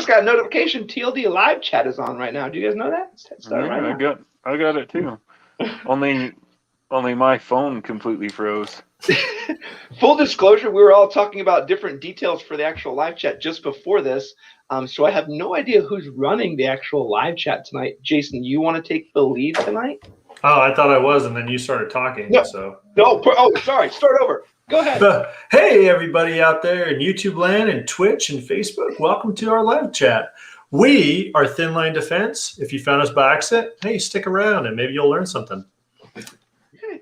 just got a notification. TLD live chat is on right now. Do you guys know that? I got it too. only my phone completely froze. Full disclosure, we were all talking about different details for the actual live chat just before this. So I have no idea who's running the actual live chat tonight. Jason, you want to take the lead tonight? Oh, I thought I was, and then you started talking. No. So Oh, sorry. Start over. Go ahead. Hey, everybody out there in YouTube land and Twitch and Facebook. Welcome to our live chat. We are Thin Line Defense. If you found us by accident, hey, stick around and maybe you'll learn something. Yeah,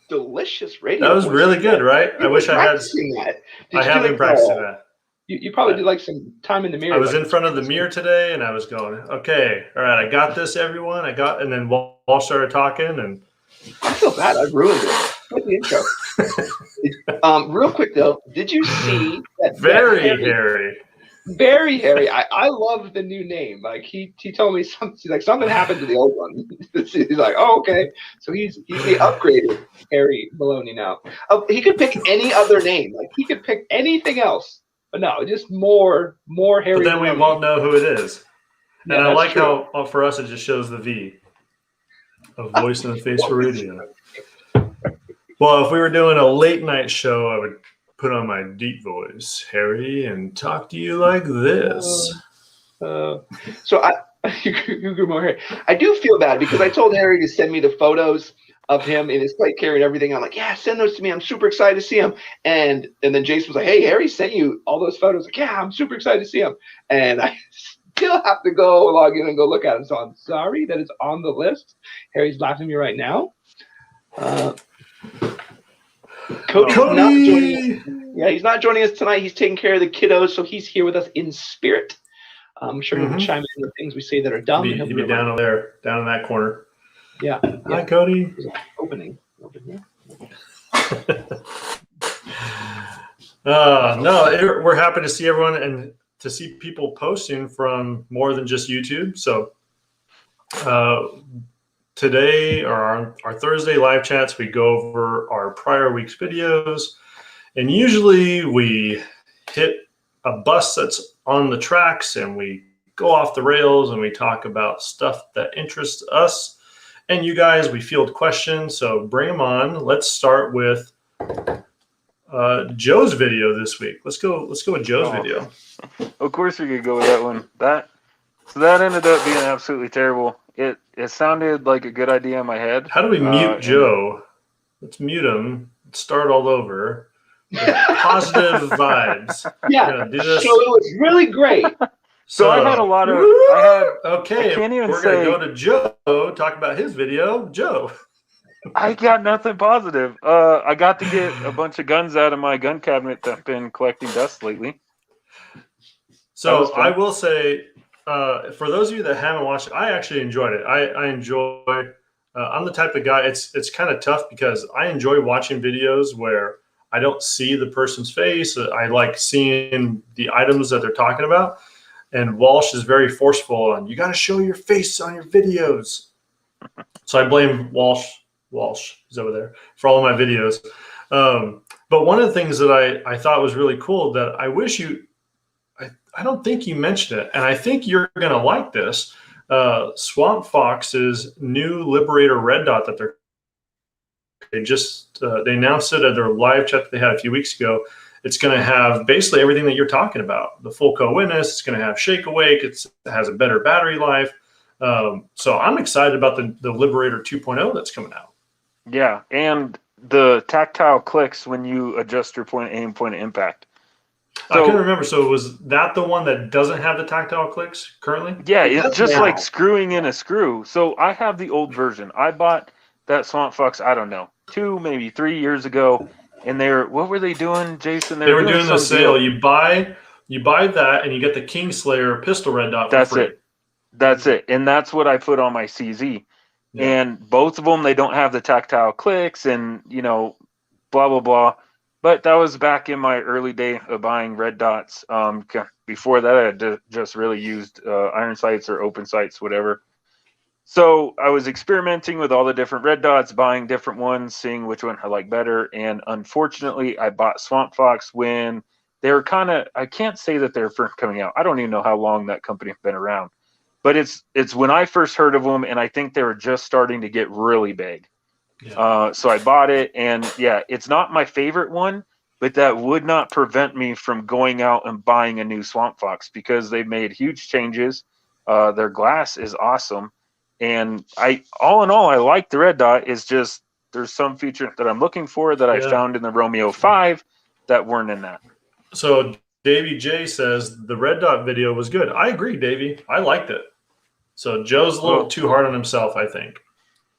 delicious radio. That was really good, right? I wish I had. That. I have been practicing that. You probably did like some time in the mirror. I was in front of the mirror today, and I was going, "Okay, all right, I got this, everyone. I got." And then Walsh started talking, and I feel bad. I ruined it. What the intro? Real quick though, did you see that? Very hairy. Very hairy. I love the new name. Like he told me something. He's like, something happened to the old one. He's like, oh, okay. So he's the upgraded Harry Maloney now. He could pick any other name. Like he could pick anything else. But no, just more Harry. But then Maloney. we won't know who it is. Yeah, and I like true. how for us it just shows the V. A voice in the face for radio. Well, if we were doing a late night show, I would put on my deep voice, Harry, and talk to you like this. So you grew more hair. I do feel bad because I told Harry to send me the photos of him in his plate carrier and everything. I'm like, yeah, send those to me. I'm super excited to see him. And then Jason was like, hey, Harry sent you all those photos. Like, yeah, I'm super excited to see him. And I still have to go log in and go look at him. So I'm sorry that it's on the list. Harry's laughing at me right now. Cody's not joining us. Yeah, he's not joining us tonight. He's taking care of the kiddos, so he's here with us in spirit. I'm sure he'll chime in with things we say that are dumb. He'll be down over there, down in that corner. Yeah. Hi, Cody. There's an opening over here. No, we're happy to see everyone and to see people posting from more than just YouTube. So today, or our Thursday live chats, we go over our prior week's videos. And usually we hit a bus that's on the tracks and we go off the rails and we talk about stuff that interests us. And you guys, we field questions, so bring them on. Let's start with Joe's video this week. Let's go with Joe's video. Of course we could go with that one. So that ended up being absolutely terrible. It sounded like a good idea in my head. How do we mute Joe? Let's mute him. Start all over. Positive vibes. Yeah. Do this. So it was really great. So I had a lot of. Okay, we're going to go to Joe, talk about his video. Joe. I got nothing positive. I got to get a bunch of guns out of my gun cabinet that I've been collecting dust lately. So I will say, for those of you that haven't watched it, I actually enjoyed it. I enjoy. I'm the type of guy. It's kind of tough because I enjoy watching videos where I don't see the person's face. I like seeing the items that they're talking about. And Walsh is very forceful on, you got to show your face on your videos. So I blame Walsh, he's over there, for all of my videos. But one of the things that I thought was really cool that I wish I don't think you mentioned it, and I think you're going to like this. Swampfox's new Liberator red dot that they announced it at their live chat that they had a few weeks ago. It's going to have basically everything that you're talking about. The full co-witness. It's going to have shake awake. It has a better battery life. So I'm excited about the Liberator 2.0 that's coming out. Yeah, and the tactile clicks when you adjust your point of aim, point of impact. So, I couldn't remember. So was that the one that doesn't have the tactile clicks currently? Yeah, it's just like screwing in a screw. So I have the old version. I bought that Swampfox, I don't know, 2, maybe 3 years ago. And what were they doing, Jason? They were doing the sale. You buy that, and you get the Kingslayer pistol red dot for free. That's it. And that's what I put on my CZ. Yeah. And both of them, they don't have the tactile clicks and, blah, blah, blah. But that was back in my early day of buying red dots. Before that, I had just really used iron sights or open sights, whatever. So I was experimenting with all the different red dots, buying different ones, seeing which one I like better. And unfortunately, I bought Swampfox when they were kind of, I can't say that they're first coming out. I don't even know how long that company has been around, but it's when I first heard of them, and I think they were just starting to get really big. Yeah. So I bought it, and yeah, it's not my favorite one, but that would not prevent me from going out and buying a new Swampfox because they've made huge changes. Their glass is awesome. And all in all, I like the red dot. It's just there's some feature that I'm looking for that I found in the Romeo 5 that weren't in that. So Davey J says the red dot video was good. I agree, Davey. I liked it. So Joe's a little too hard on himself, I think.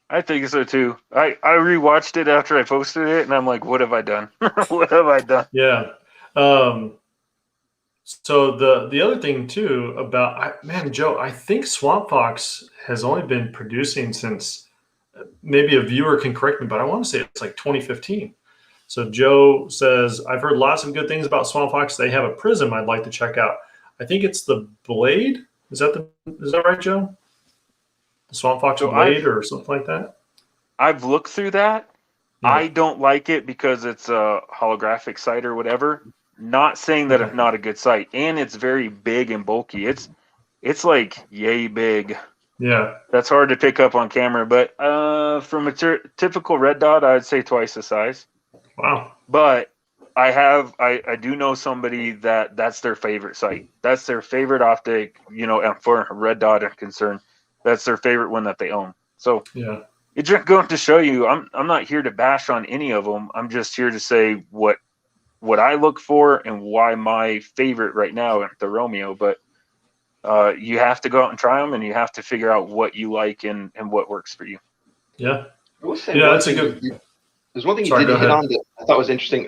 I think so too. I rewatched it after I posted it, and I'm like, what have I done? What have I done? Yeah. So the other thing too about Joe, I think Swampfox has only been producing since, maybe a viewer can correct me, but I want to say it's like 2015. So Joe says, I've heard lots of good things about Swampfox. They have a prism I'd like to check out. I think it's the Blade. Is that right, Joe? The Swampfox Blade or something like that? I've looked through that. Yeah. I don't like it because it's a holographic sight or whatever. Not saying that it's not a good sight, and it's very big and bulky. It's like yay big. Yeah, that's hard to pick up on camera. But from a typical red dot, I'd say twice the size. Wow. But I do know somebody that's their favorite sight. That's their favorite optic. And for a red dot are concerned, that's their favorite one that they own. So yeah, it's just going to show you. I'm not here to bash on any of them. I'm just here to say what I look for and why my favorite right now is the Romeo. But you have to go out and try them, and you have to figure out what you like and what works for you. Yeah. I will say that's a good. There's one thing you didn't hit on that I thought was interesting.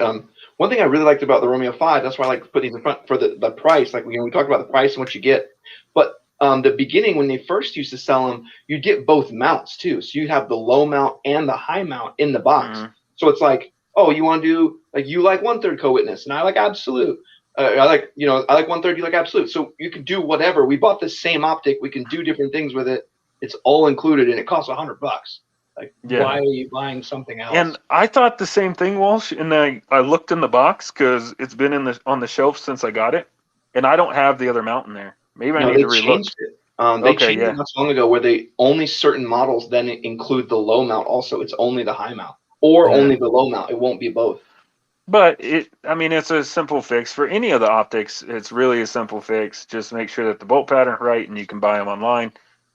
One thing I really liked about the Romeo 5, that's why I like putting these in front for the price. Like we talked about the price and what you get. But the beginning, when they first used to sell them, you get both mounts too. So you have the low mount and the high mount in the box. Mm-hmm. So it's like, oh, you want to do like you like 1/3 co-witness, and I like absolute. I like 1/3. You like absolute. So you can do whatever. We bought the same optic. We can do different things with it. It's all included, and it costs $100. Like, why are you buying something else? And I thought the same thing, Walsh. And I looked in the box because it's been on the shelf since I got it, and I don't have the other mount in there. Maybe I need to relook. Changed it. They changed it not so long ago, where they only certain models then include the low mount. Also, it's only the high mount or only the low mount. It won't be both. But it's a simple fix for any of the optics. It's really a simple fix. Just make sure that the bolt pattern's right, and you can buy them online.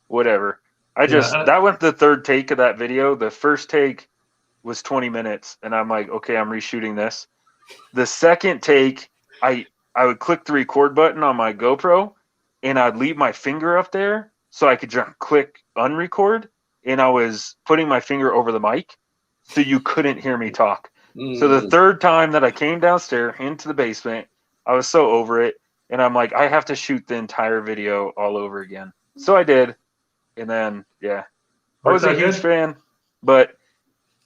Whatever. That went the third take of that video. The first take was 20 minutes, and I'm like, okay, I'm reshooting this. The second take, I would click the record button on my GoPro, and I'd leave my finger up there so I could just click unrecord, and I was putting my finger over the mic so you couldn't hear me talk. So the third time that I came downstairs into the basement, I was so over it, and I'm like, I have to shoot the entire video all over again. So I did, and then, I was a huge fan, but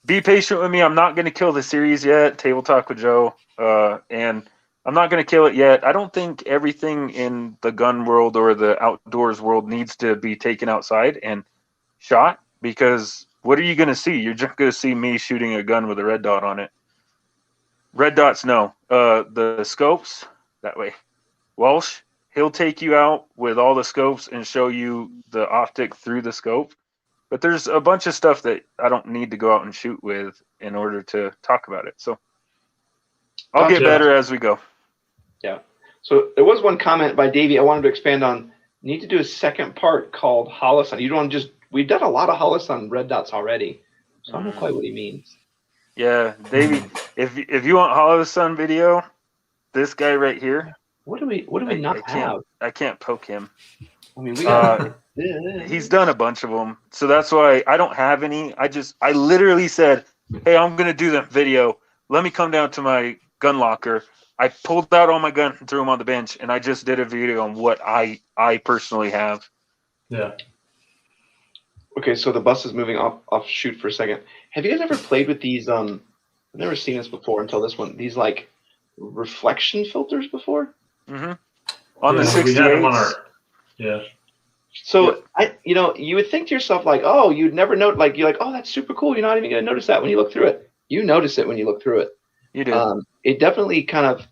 be patient with me. I'm not going to kill the series yet, Table Talk with Joe, and I'm not going to kill it yet. I don't think everything in the gun world or the outdoors world needs to be taken outside and shot, because what are you going to see? You're just going to see me shooting a gun with a red dot on it. Red dots, no. The scopes, that way. Walsh, he'll take you out with all the scopes and show you the optic through the scope. But there's a bunch of stuff that I don't need to go out and shoot with in order to talk about it. So I'll get better as we go. Yeah. So there was one comment by Davey I wanted to expand on. Need to do a second part called Holosun. You don't just, we've done a lot of Holosun red dots already. So I don't know quite what he means. Yeah, Davey, if you want Holosun video, this guy right here. What do we not have? I can't poke him. I mean, we got he's done a bunch of them. So that's why I don't have any. I literally said, hey, I'm going to do that video. Let me come down to my gun locker. I pulled out all my guns and threw them on the bench, and I just did a video on what I personally have. Yeah. Okay, so the bus is moving off shoot for a second. Have you guys ever played with these? I've never seen this before until this one. These like reflection filters before. Mm-hmm. On the 68s. We had them on our, So you would think to yourself like, oh, you'd never know. Like you're like, oh, that's super cool. You're not even gonna notice that when you look through it. You notice it when you look through it. You do. It definitely kind of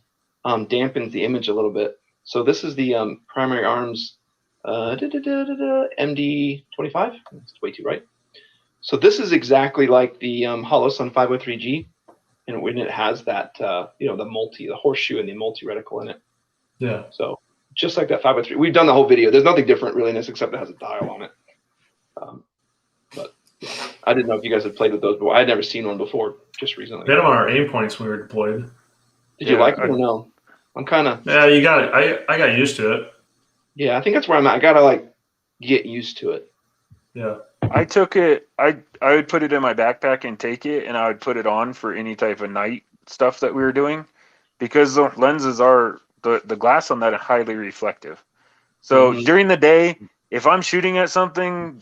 dampens the image a little bit. So this is the primary arms MD25. It's way too bright. So this is exactly like the Holosun 503G, and when it has that the horseshoe and the multi reticle in it. Yeah. So just like that 503. We've done the whole video. There's nothing different really in this except it has a dial on it. But yeah, I didn't know if you guys had played with those before. I had never seen one before, just recently. We had them on our aim points when we were deployed. Did you like it or no? I'm kind of. Yeah, you got it. I got used to it. Yeah, I think that's where I'm at. I gotta like get used to it. Yeah. I took it. I would put it in my backpack and take it, and I would put it on for any type of night stuff that we were doing, because the lenses are the glass on that are highly reflective. So during the day, if I'm shooting at something,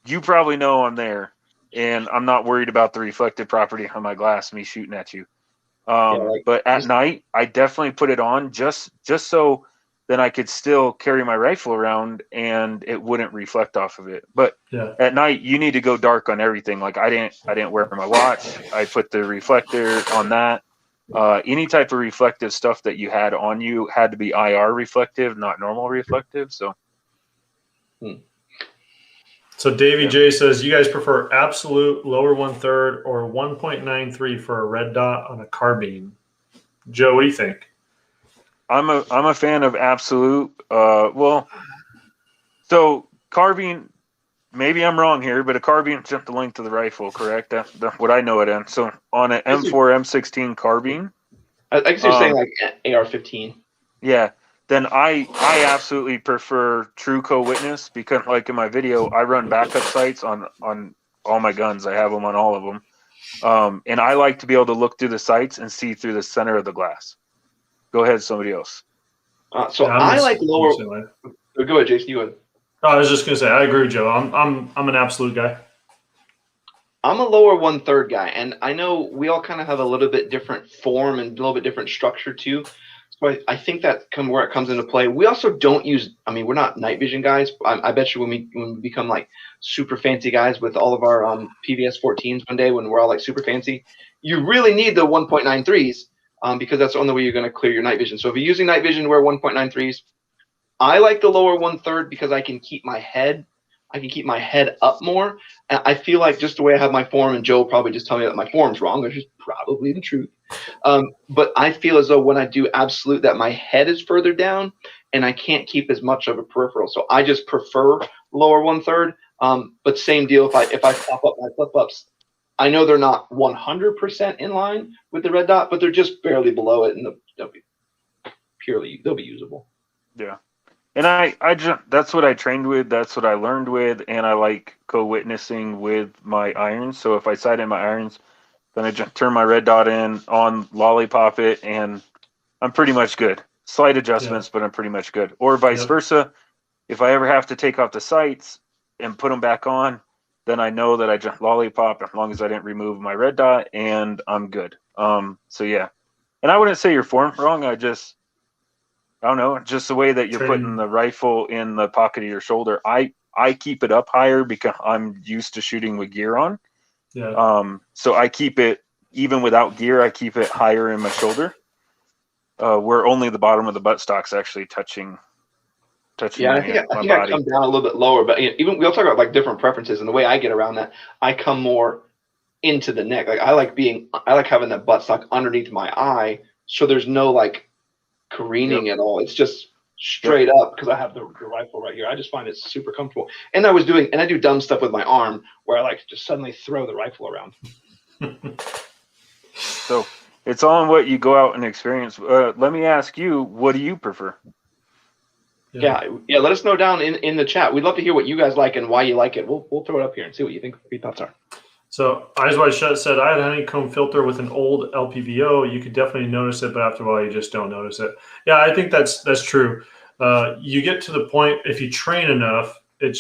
you probably know I'm there, and I'm not worried about the reflective property on my glass, me shooting at you. But at night, I definitely put it on just so then I could still carry my rifle around and it wouldn't reflect off of it. But at night, you need to go dark on everything. Like I didn't wear my watch. I put the reflector on that. Any type of reflective stuff that you had on you had to be IR reflective, not normal reflective. So. So Davey J says, you guys prefer absolute lower 1/3 or 1.93 for a red dot on a carbine? Joe, what do you think? I'm a fan of absolute. So carbine, maybe I'm wrong here, but a carbine is the length of the rifle, correct? That's what I know it in. So on an M4 M16 carbine, I guess you're saying like AR-15. Yeah. Then I absolutely prefer true co-witness, because like in my video, I run backup sights on all my guns. I have them on all of them. And I like to be able to look through the sights and see through the center of the glass. Go ahead, somebody else. I like lower. Go ahead, Jason. You go ahead. I was just gonna say I agree with Joe. I'm an absolute guy. I'm a lower 1/3 guy, and I know we all kind of have a little bit different form and a little bit different structure too. So I think that's where it comes into play. We also don't use. I mean, we're not night vision guys. I bet you when we become like super fancy guys with all of our PVS 14s one day, when we're all like super fancy, you really need the 1.93s. Because that's the only way you're going to clear your night vision. So if you're using night vision, wear 1.93s. I like the lower 1/3 because I can keep my head up more. And I feel like just the way I have my form, and Joe will probably just tell me that my form's wrong, which is probably the truth. But I feel as though when I do absolute, that my head is further down and I can't keep as much of a peripheral. So I just prefer lower 1/3. But same deal if I pop up my flip-ups. I know they're not 100% in line with the red dot, but they're just barely below it, and they'll be usable. Yeah, and I just, that's what I trained with. That's what I learned with, and I like co-witnessing with my irons. So if I sight in my irons, then I just turn my red dot on, lollipop it, and I'm pretty much good. Slight adjustments, but I'm pretty much good. Or vice versa. If I ever have to take off the sights and put them back on, then I know that I just lollipop as long as I didn't remove my red dot, and I'm good. So yeah, and I wouldn't say you're form wrong. I don't know, just the way that you're putting the rifle in the pocket of your shoulder. I keep it up higher because I'm used to shooting with gear on. Yeah. So I keep it, even without gear, I keep it higher in my shoulder, where only the bottom of the buttstock's actually touching. Yeah, I think I come down a little bit lower, but even we'll talk about like different preferences, and the way I get around that, I come more into the neck. Like I like having that buttstock underneath my eye, so there's no like careening at all. It's just straight up because I have the rifle right here. I just find it super comfortable. And I do dumb stuff with my arm where I like to just suddenly throw the rifle around. So it's on what you go out and experience. Let me ask you, what do you prefer? Yeah. Let us know down in the chat. We'd love to hear what you guys like and why you like it. We'll throw it up here and see what you think your thoughts are. So Eyes Wide Shut said, I had a honeycomb filter with an old LPVO. You could definitely notice it, but after a while, you just don't notice it. Yeah, I think that's true. You get to the point, if you train enough, it's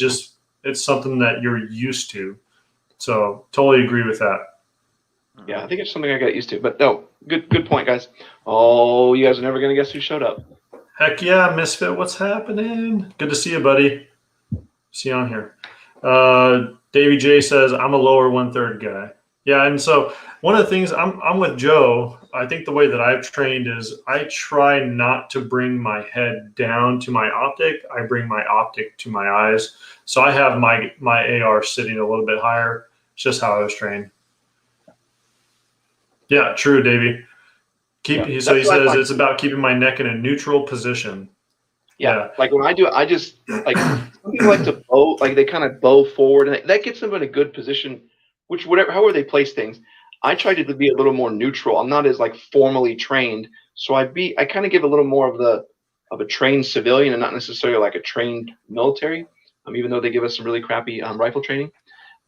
something that you're used to. So totally agree with that. Yeah, I think it's something I got used to. But no, good point, guys. Oh, you guys are never going to guess who showed up. Heck yeah, Misfit, what's happening? Good to see you, buddy. See you on here. Davey J says, I'm a lower 1/3 guy. Yeah, and so one of the things I'm with Joe. I think the way that I've trained is I try not to bring my head down to my optic. I bring my optic to my eyes. So I have my AR sitting a little bit higher. It's just how I was trained. Yeah, true, Davey. So he says it's about keeping my neck in a neutral position. Yeah. Like when I do it, I just like some people like to bow, like they kind of bow forward, and that gets them in a good position. Which however they place things, I try to be a little more neutral. I'm not as like formally trained, so I kind of give a little more of a trained civilian and not necessarily like a trained military. Even though they give us some really crappy rifle training,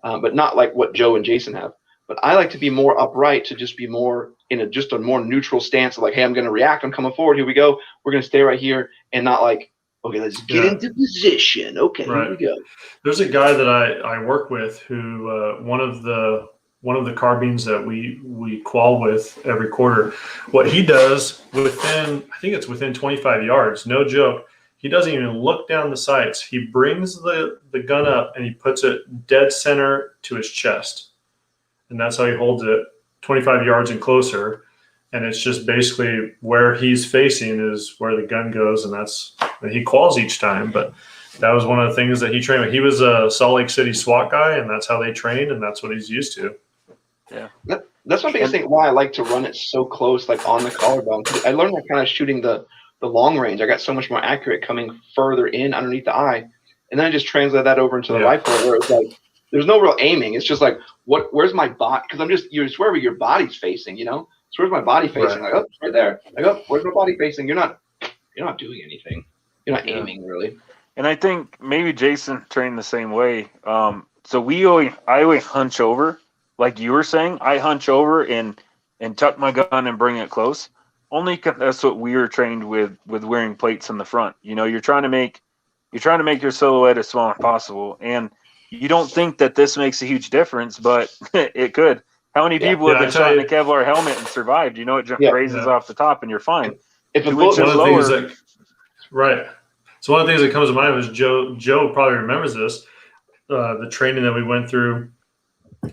but not like what Joe and Jason have. But I like to be more upright, to just be more in just a more neutral stance of like, hey, I'm going to react. I'm coming forward. Here we go. We're going to stay right here, and not like, okay, let's get into position. Okay, here we go. There's a guy that I work with who one of the carbines that we qual with every quarter. What he does within, I think it's within 25 yards, no joke. He doesn't even look down the sights. He brings the gun up and he puts it dead center to his chest. And that's how he holds it 25 yards and closer. And it's just basically where he's facing is where the gun goes. And he quals each time. But that was one of the things that he trained with. He was a Salt Lake City SWAT guy, and that's how they trained, and that's what he's used to. Yeah. That's my biggest thing, why I like to run it so close, like on the collarbone. I learned that kind of shooting the long range. I got so much more accurate coming further in underneath the eye. And then I just translate that over into the rifle, where it's like, there's no real aiming. It's just like, where's my body? Because you're just wherever your body's facing, you know? So where's my body facing? Like, oh, it's right there. Like, oh, where's my body facing? You're not doing anything. You're not aiming, really. And I think maybe Jason trained the same way. So I always hunch over, like you were saying. I hunch over and tuck my gun and bring it close. Only 'cause that's what we were trained with wearing plates in the front. You know, you're trying to make your silhouette as small as possible, and you don't think that this makes a huge difference, but it could. How many people have been shot in a Kevlar helmet and survived? You know, it just raises off the top and you're fine. If a bullet is lower, right. So one of the things that comes to mind was Joe probably remembers this, the training that we went through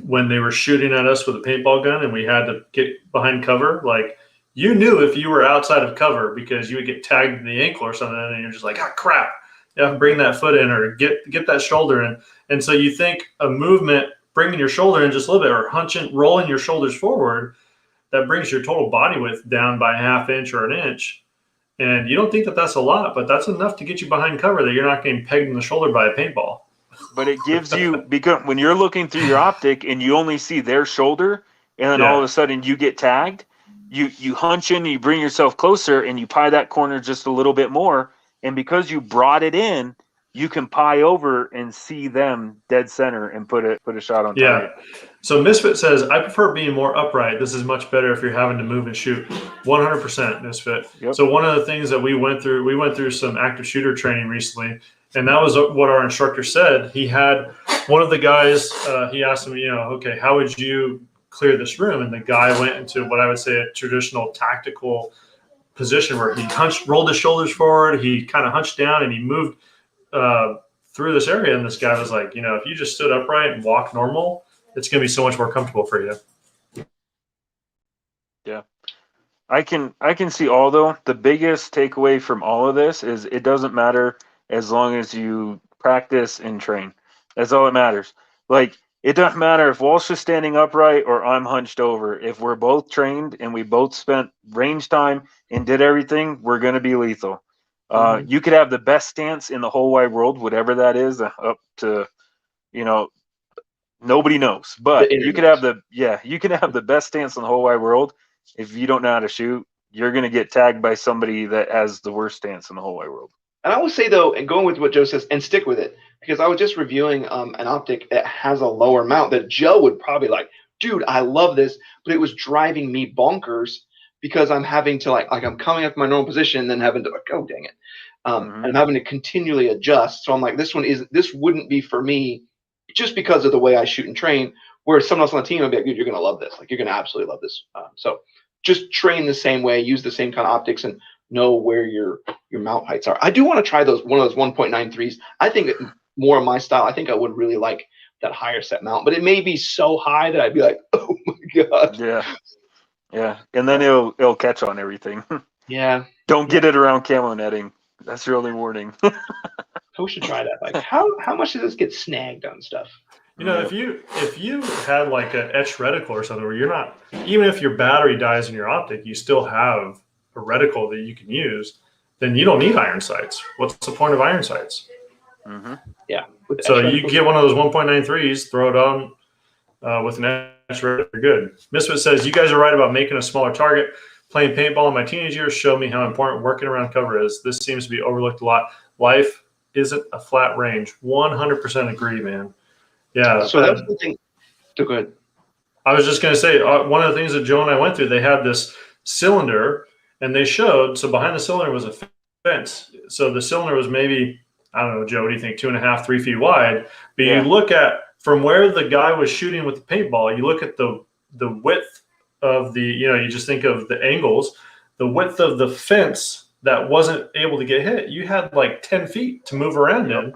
when they were shooting at us with a paintball gun and we had to get behind cover. Like, you knew if you were outside of cover because you would get tagged in the ankle or something, and you're just like, ah, crap. You have to bring that foot in or get that shoulder in. And so you think a movement, bringing your shoulder in just a little bit, or rolling your shoulders forward, that brings your total body width down by a half inch or an inch. And you don't think that that's a lot, but that's enough to get you behind cover that you're not getting pegged in the shoulder by a paintball. But it gives you, because when you're looking through your optic and you only see their shoulder, and then all of a sudden you get tagged, you hunch in, you bring yourself closer, and you pie that corner just a little bit more. And because you brought it in, you can pie over and see them dead center and put a shot on target. So Misfit says, I prefer being more upright. This is much better if you're having to move and shoot. 100% Misfit. Yep. So one of the things that we went through some active shooter training recently, and that was what our instructor said. He had one of the guys, he asked him, okay, how would you clear this room? And the guy went into what I would say a traditional tactical position where he rolled his shoulders forward, he kind of hunched down, and he moved through this area. And this guy was like, if you just stood upright and walked normal, it's going to be so much more comfortable for you. Yeah. I can see, although the biggest takeaway from all of this is it doesn't matter as long as you practice and train. That's all that matters. Like, it doesn't matter if Walsh is standing upright or I'm hunched over. If we're both trained and we both spent range time and did everything, we're going to be lethal. You could have the best stance in the whole wide world, whatever that is, up to, nobody knows. But you could have the best stance in the whole wide world. If you don't know how to shoot, you're going to get tagged by somebody that has the worst stance in the whole wide world. And I will say, though, and going with what Joe says, and stick with it, because I was just reviewing an optic that has a lower mount that Joe would probably like, dude, I love this, but it was driving me bonkers because I'm having to like I'm coming up to my normal position and then having to like, oh, dang it. And I'm having to continually adjust. So I'm like, this wouldn't be for me just because of the way I shoot and train, whereas someone else on the team would be like, dude, you're going to love this. Like, you're going to absolutely love this. So just train the same way, use the same kind of optics, and know where your mount heights are. I do want to try one of those 1.93s. I think more of my style. I think I would really like that higher set mount, but it may be so high that I'd be like, oh my god. Yeah, and then it'll catch on everything. Yeah. Don't get it around camo netting. That's your only warning. We should try that. Like, how much does this get snagged on stuff? You know, if you had like an etched reticle or something where you're not, even if your battery dies in your optic, you still have a reticle that you can use, then you don't need iron sights. What's the point of iron sights? Mm-hmm. Yeah. So you get one of those 1.93s, throw it on with an etched reticle, you're good. Misfit says, you guys are right about making a smaller target. Playing paintball in my teenage years showed me how important working around cover is. This seems to be overlooked a lot. Life isn't a flat range. 100% agree, man. Yeah. So that's the thing. So good. I was just going to say, one of the things that Joe and I went through, they had this cylinder, and they showed, so behind the cylinder was a fence. So the cylinder was maybe, I don't know, Joe, what do you think, 2.5, 3 feet wide? But you look at, from where the guy was shooting with the paintball, you look at the width of the, you just think of the angles, the width of the fence that wasn't able to get hit. You had like 10 feet to move around in.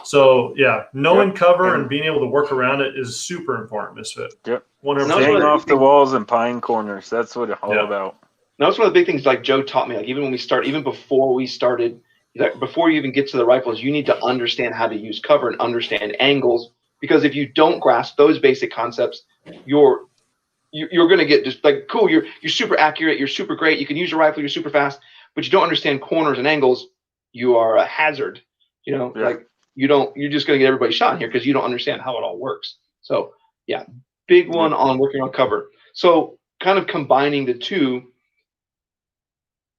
So yeah, knowing cover and being able to work around it is super important, Misfit. Yep. 100%. Staying off the walls and pine corners. That's what it's all about. Now, that's one of the big things like Joe taught me, like even before we started, like before you even get to the rifles, you need to understand how to use cover and understand angles, because if you don't grasp those basic concepts, you're going to get just like, cool, you're super accurate, you're super great, you can use your rifle, you're super fast, but you don't understand corners and angles, you are a hazard. Like you're just going to get everybody shot in here because you don't understand how it all works. So yeah, big one on working on cover. So kind of combining the two,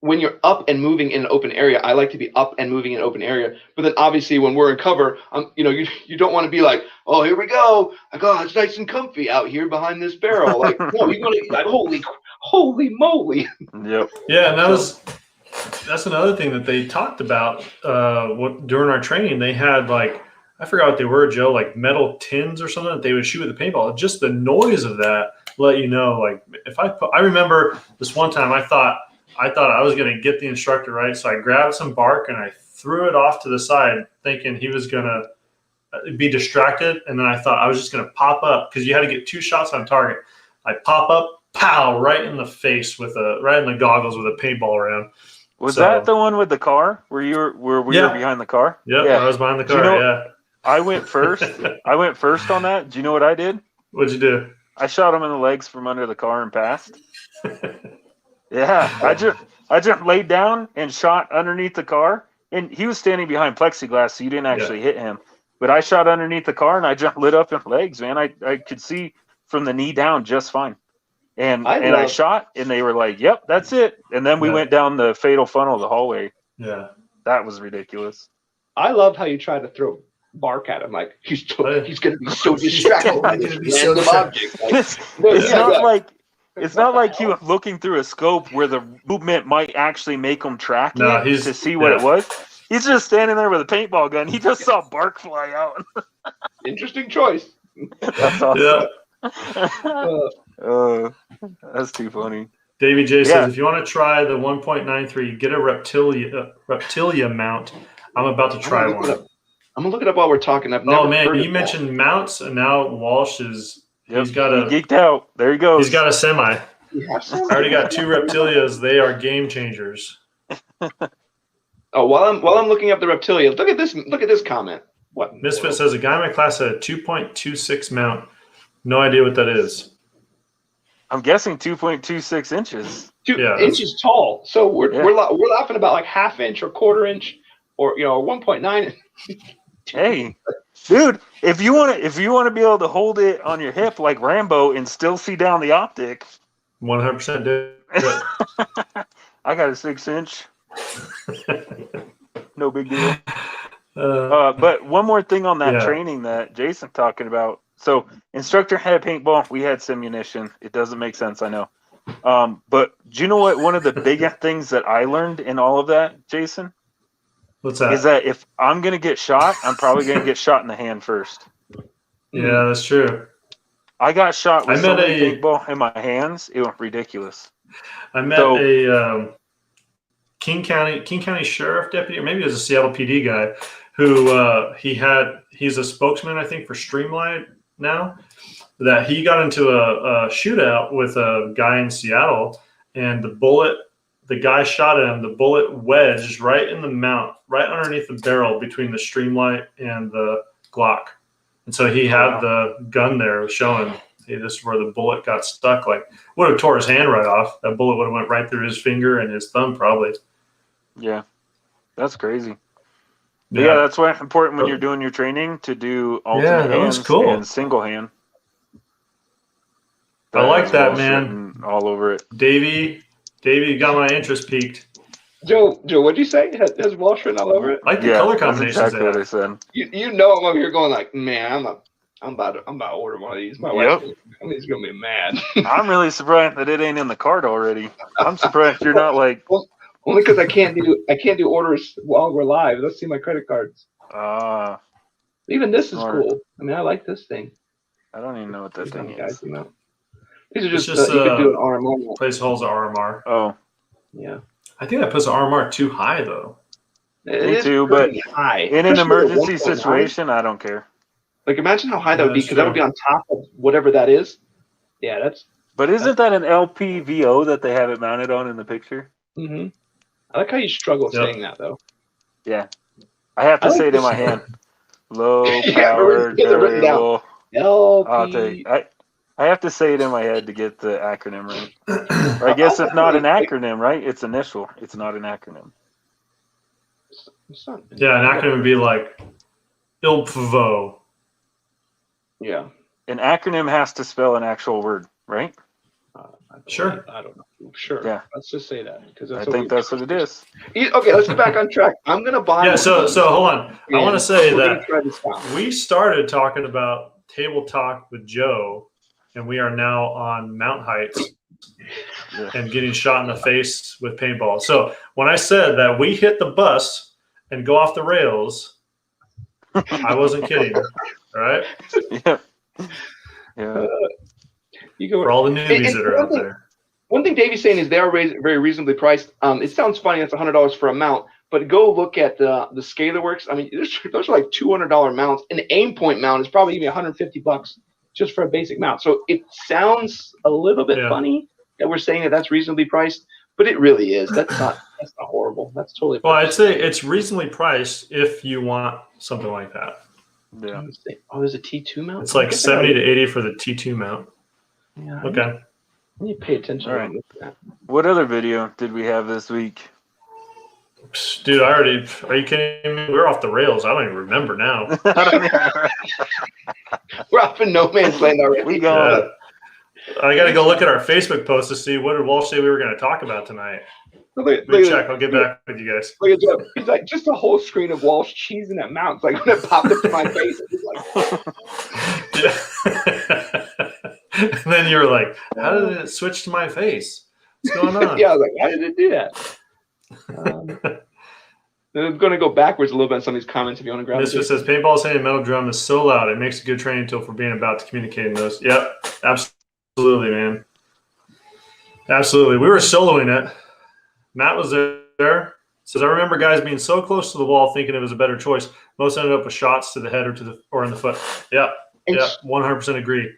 when you're up and moving in an open area, I like to be up and moving in an open area. But then obviously when we're in cover, you don't want to be like, oh, here we go. It's nice and comfy out here behind this barrel. Like, no, you want to like, holy moly. Yep. Yeah, and that's another thing that they talked about during our training. They had like, I forgot what they were, Joe, like metal tins or something that they would shoot with a paintball. Just the noise of that let you know. Like I remember this one time I thought I was going to get the instructor right. So I grabbed some bark and I threw it off to the side thinking he was going to be distracted. And then I thought I was just going to pop up because you had to get 2 shots on target. I pop up, pow, right in the face right in the goggles with a paintball around. Was that the one with the car where we were behind the car? Yep, yeah, I was behind the car. I went first. I went first on that. Do you know what I did? What'd you do? I shot him in the legs from under the car and passed. Yeah, I just laid down and shot underneath the car, and he was standing behind plexiglass, so you didn't actually hit him. But I shot underneath the car, and I just lit up in legs, man. I could see from the knee down just fine. And I shot, and they were like, "Yep, that's it." And then we went down the fatal funnel of the hallway. Yeah, that was ridiculous. I love how you try to throw bark at him, like he's going to be so distracted by this random object. Like, it's not like he was looking through a scope where the movement might actually make him track it to see what it was. He's just standing there with a paintball gun. He just saw bark fly out. Interesting choice. That's awesome. Yeah. That's too funny. Davey J says, if you want to try the 1.93, get a Reptilia mount. I'm about to try one. I'm going to look it up while we're talking. You mentioned mounts, and now Walsh is... He's got he geeked out. There he goes. He's got a semi. I already got 2 Reptilias. They are game changers. While I'm looking up the Reptilia, look at this comment. What? Misfit says a guy in my class had a 2.26 mount. No idea what that is. I'm guessing 2.26 inches. 2 inches tall. So we're laughing about like 1/2 inch or 1/4 inch or 1.9. Hey, dude, if you want to be able to hold it on your hip like Rambo and still see down the optic, 100% do it. I got a 6 inch. No big deal. But one more thing on that training that Jason talking about. So instructor had paintball, we had simunition. It doesn't make sense, I know. But do you know what one of the biggest things that I learned in all of that, Jason? What's that? Is that if I'm going to get shot, I'm probably going to get shot in the hand first. Yeah, that's true. I got shot with so many paintball in my hands. It was ridiculous. I met a King County Sheriff deputy, or maybe it was a Seattle PD guy, who he's a spokesman, I think, for Streamlight now, that he got into a shootout with a guy in Seattle, and the guy shot at him, the bullet wedged right in the mount, right underneath the barrel between the Streamlight and the Glock. And so he had the gun there showing, hey, this is where the bullet got stuck. Like, would have tore his hand right off. That bullet would have went right through his finger and his thumb probably. Yeah, that's crazy. Yeah, that's why it's important when you're doing your training to do alternate hands and single hand. I like that, man. All over it. Davey got my interest peaked. Joe, what'd you say? Has Walsh written all over it? I like the color combinations. That's exactly what I said. You know I'm over here going like, man, I'm about to order one of these. My wife's gonna be mad. I'm really surprised that it ain't in the cart already. I'm surprised you're not like. Well, only because I can't do orders while we're live. Let's see my credit cards. Even this is cool. I mean, I like this thing. I don't even know what that thing is. These are just you could do an RMR. Place holds an RMR. Oh, yeah. I think that puts the RMR too high though. Me too, but high. In an emergency situation, I don't care. Like, imagine how high that would be, because that would be on top of whatever that is. Yeah, that's. But isn't that an LPVO that they have it mounted on in the picture? Mm-hmm. I like how you struggle saying that, though. Yeah. I have to say it in my hand. Low power variable. I'll take. I have to say it in my head to get the acronym right. Or I guess it's not an acronym, right? It's initial. It's not an acronym. Yeah, an acronym would be like ILPVO. Yeah. An acronym has to spell an actual word, right? Sure. I don't know. Sure. Yeah. Let's just say that, because I think that's what it is. Okay, let's get back on track. I'm gonna buy. Yeah. So hold on. I want to say that we started talking about table talk with Joe, and we are now on mount heights and getting shot in the face with paintball. So when I said that we hit the bus and go off the rails, I wasn't kidding. All right. Yeah. Yeah. You go for all the newbies that are out there. One thing Davey's saying is they are very reasonably priced. It sounds funny, it's $100 for a mount, but go look at the ScalarWorks. I mean, those are like $200 mounts. An aim point mount is probably even $150 just for a basic mount. So it sounds a little bit funny that we're saying that that's reasonably priced, but it really is. That's not horrible. That's totally well, I'd say it's reasonably priced if you want something like that. Yeah. Oh, there's a T2 mount? It's like 70 to 80 for the T2 mount. Yeah. Okay. I need to pay attention to that. What other video did we have this week? Dude, are you kidding me? We're off the rails. I don't even remember now. We're off in no man's land already. We go. I got to go look at our Facebook post to see what did Walsh say we were going to talk about tonight. Let me check. I'll get back with you guys. Look at Joe. He's like, just a whole screen of Walsh cheesing at mounts. Like, when it popped up to my face, it was like... And then you were like, how did it switch to my face? What's going on? Yeah, I was like, how did it do that? I'm going to go backwards a little bit on some of these comments if you want to grab it. This says, paintball saying metal drum is so loud. It makes a good training tool for being about to communicate in those. Yep, absolutely, man. Absolutely. We were soloing it. Matt was there. Says, I remember guys being so close to the wall thinking it was a better choice. Most ended up with shots to the head or in the foot. Yep. Yep. 100% agree.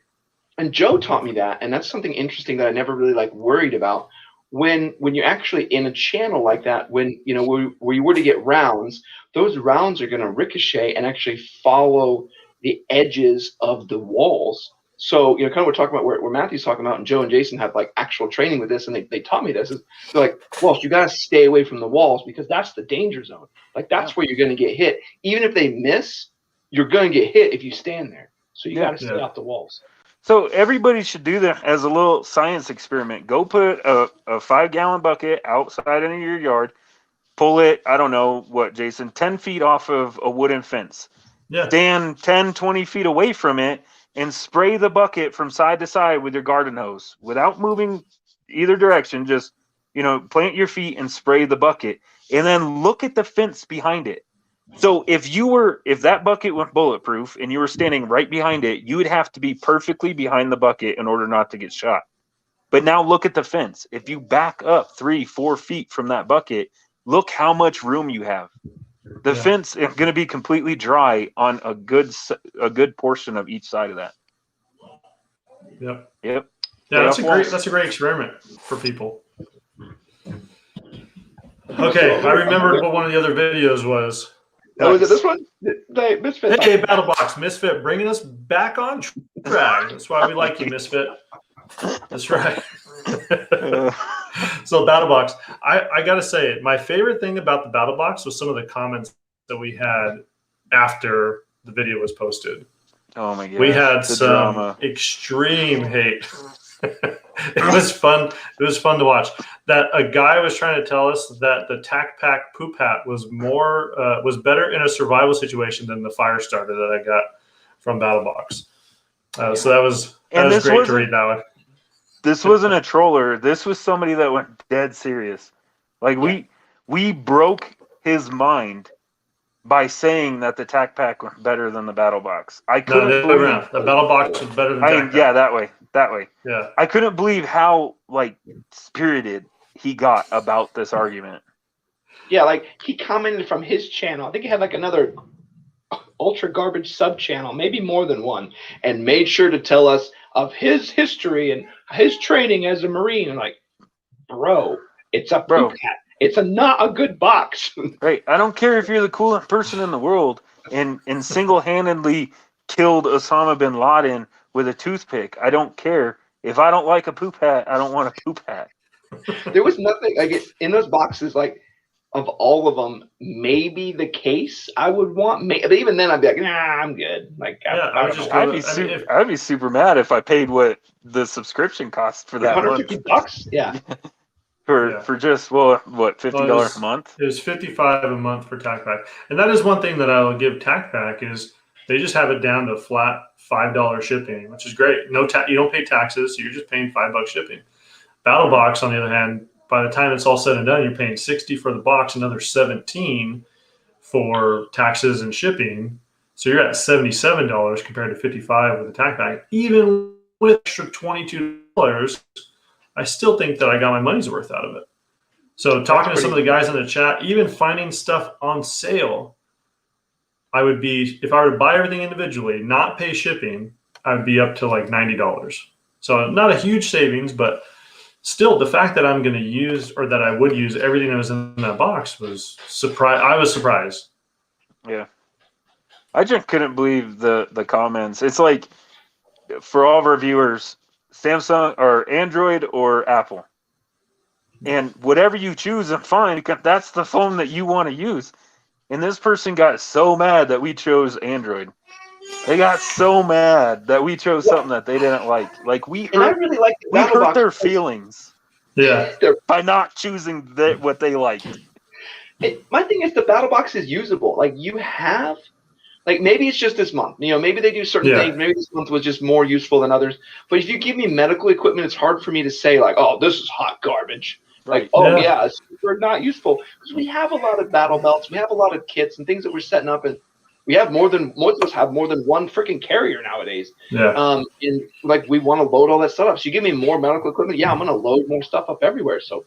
And Joe taught me that, and that's something interesting that I never really worried about. When you're actually in a channel like that, when where you were to get rounds, those rounds are going to ricochet and actually follow the edges of the walls. So kind of we're talking about where Matthew's talking about, and Joe and Jason have actual training with this, and they taught me this. They're like, Walsh, you got to stay away from the walls because that's the danger zone. That's where you're going to get hit. Even if they miss, you're going to get hit if you stand there. So you got to stay off the walls. So everybody should do that as a little science experiment. Go put a 5-gallon bucket outside in your yard, pull it, I don't know what, Jason, 10 feet off of a wooden fence. Yeah. Stand 10, 20 feet away from it and spray the bucket from side to side with your garden hose without moving either direction. Just, plant your feet and spray the bucket and then look at the fence behind it. So if that bucket went bulletproof and you were standing right behind it, you would have to be perfectly behind the bucket in order not to get shot. But now look at the fence. If you back up 3-4 feet from that bucket, look how much room you have. The fence is going to be completely dry on a good portion of each side of that. Yep. Yeah, that's a great experiment for people. Okay, I remembered what one of the other videos was. Oh, is it this one? Misfit. Hey, BattlBox, Misfit, bringing us back on track. That's why we like you, Misfit. That's right. So BattlBox, I got to say, my favorite thing about the BattlBox was some of the comments that we had after the video was posted. Oh my god! We had some extreme hate. It was fun. It was fun to watch. That a guy was trying to tell us that the Tac Pack Poop Hat was better in a survival situation than the fire starter that I got from BattlBox. So that was great to read that one. This wasn't a troller. This was somebody that went dead serious. Like we broke his mind by saying that the Tac Pack was better than the BattlBox. I couldn't believe the BattlBox was better than Tac Pack. Yeah, that way. Yeah. I couldn't believe how spirited he got about this argument. Yeah, like he commented from his channel. I think he had another ultra garbage sub channel, maybe more than one, and made sure to tell us of his history and his training as a Marine. And bro, it's a poop hat. It's not a good box. Right. I don't care if you're the coolest person in the world and single-handedly killed Osama bin Laden with a toothpick. I don't care. If I don't like a poop hat, I don't want a poop hat. There was nothing in those boxes, of all of them, maybe the case I would want. But even then, I'd be like, nah, I'm good. I'd be super mad if I paid what the subscription cost for that $150. Yeah. For just what $50 a month? It was $55 a month for Tac Pack, and that is one thing that I will give Tac Pack is they just have it down to flat $5 shipping, which is great. You don't pay taxes, so you're just paying $5 shipping. BattlBox, on the other hand, by the time it's all said and done, you're paying $60 for the box, another $17 for taxes and shipping. So you're at $77 compared to $55 with the Tac Pack. Even with extra $22. I still think that I got my money's worth out of it. So talking to some of the guys in the chat, even finding stuff on sale, if I were to buy everything individually, not pay shipping, I'd be up to $90. So not a huge savings, but still the fact that I'm going to use, or that I would use everything that was in that box was I was surprised. Yeah. I just couldn't believe the comments. It's for all of our viewers, Samsung or Android or Apple, and whatever you choose, I'm fine, because that's the phone that you want to use. And this person got so mad that we chose Android. They got so mad that we chose something that they didn't like. We hurt their feelings. Yeah. By not choosing what they liked. My thing is the BattlBox is usable. You have. Maybe it's just this month. Maybe they do certain things. Maybe this month was just more useful than others. But if you give me medical equipment, it's hard for me to say, oh, this is hot garbage. Right. It's super not useful. Because we have a lot of battle belts. We have a lot of kits and things that we're setting up. And we have most of us have more than one freaking carrier nowadays. Yeah. And we want to load all that stuff up. So you give me more medical equipment, I'm going to load more stuff up everywhere. So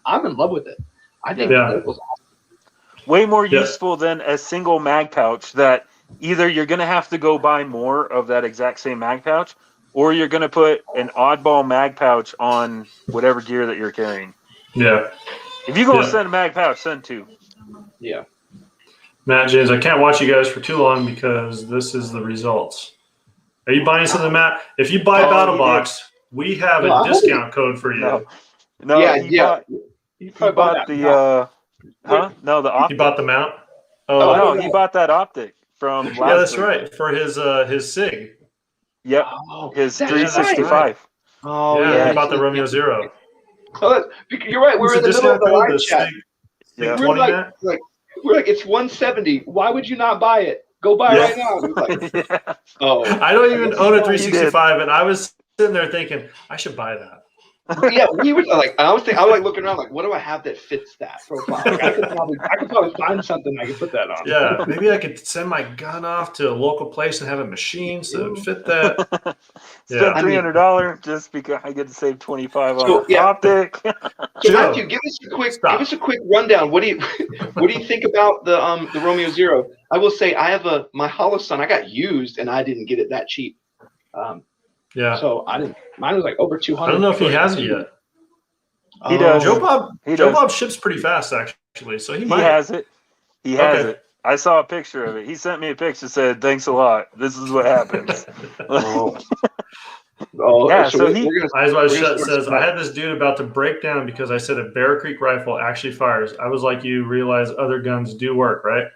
I'm in love with it. I think medical's awesome. Way more useful than a single mag pouch that either you're going to have to go buy more of that exact same mag pouch, or you're going to put an oddball mag pouch on whatever gear that you're carrying. Yeah. If you go send a mag pouch, send two. Yeah. Matt James, I can't watch you guys for too long because this is the results. Are you buying something, Matt? If you buy BattlBox, we have a discount code for you. No, he bought the No, the optic. He bought the mount? Oh, no, he bought that optic from last that's week. right, for his Sig. Yep, his 365. Right. Oh, yeah. He bought the Romeo Zero. Oh, you're right. We're in the middle of the live chat. Sig We're like, it's 170. Why would you not buy it? Go buy it right now. I don't even own a 365, and I was sitting there thinking, I should buy that. Yeah, we were like, I was like looking around, like, what do I have that fits that profile? Like, I could probably find something I could put that on. Yeah, maybe I could send my gun off to a local place and have a machine so it would fit that. Spend $300 just because I get to save 25 on the optic. So Matthew, give us a quick rundown. What do you think about the Romeo Zero? I will say I have my Holosun. I got used and I didn't get it that cheap. So I didn't. Mine was like over 200. I don't know if he has it yet. He does. Joe Bob ships pretty fast actually, so he has it. He has it. I saw a picture of it. He sent me a picture. Said, "Thanks a lot. This is what happens." Yeah. So Eyes Wide Shut says, "I had this dude about to break down because I said a Bear Creek rifle actually fires. I was like, you realize other guns do work, right?"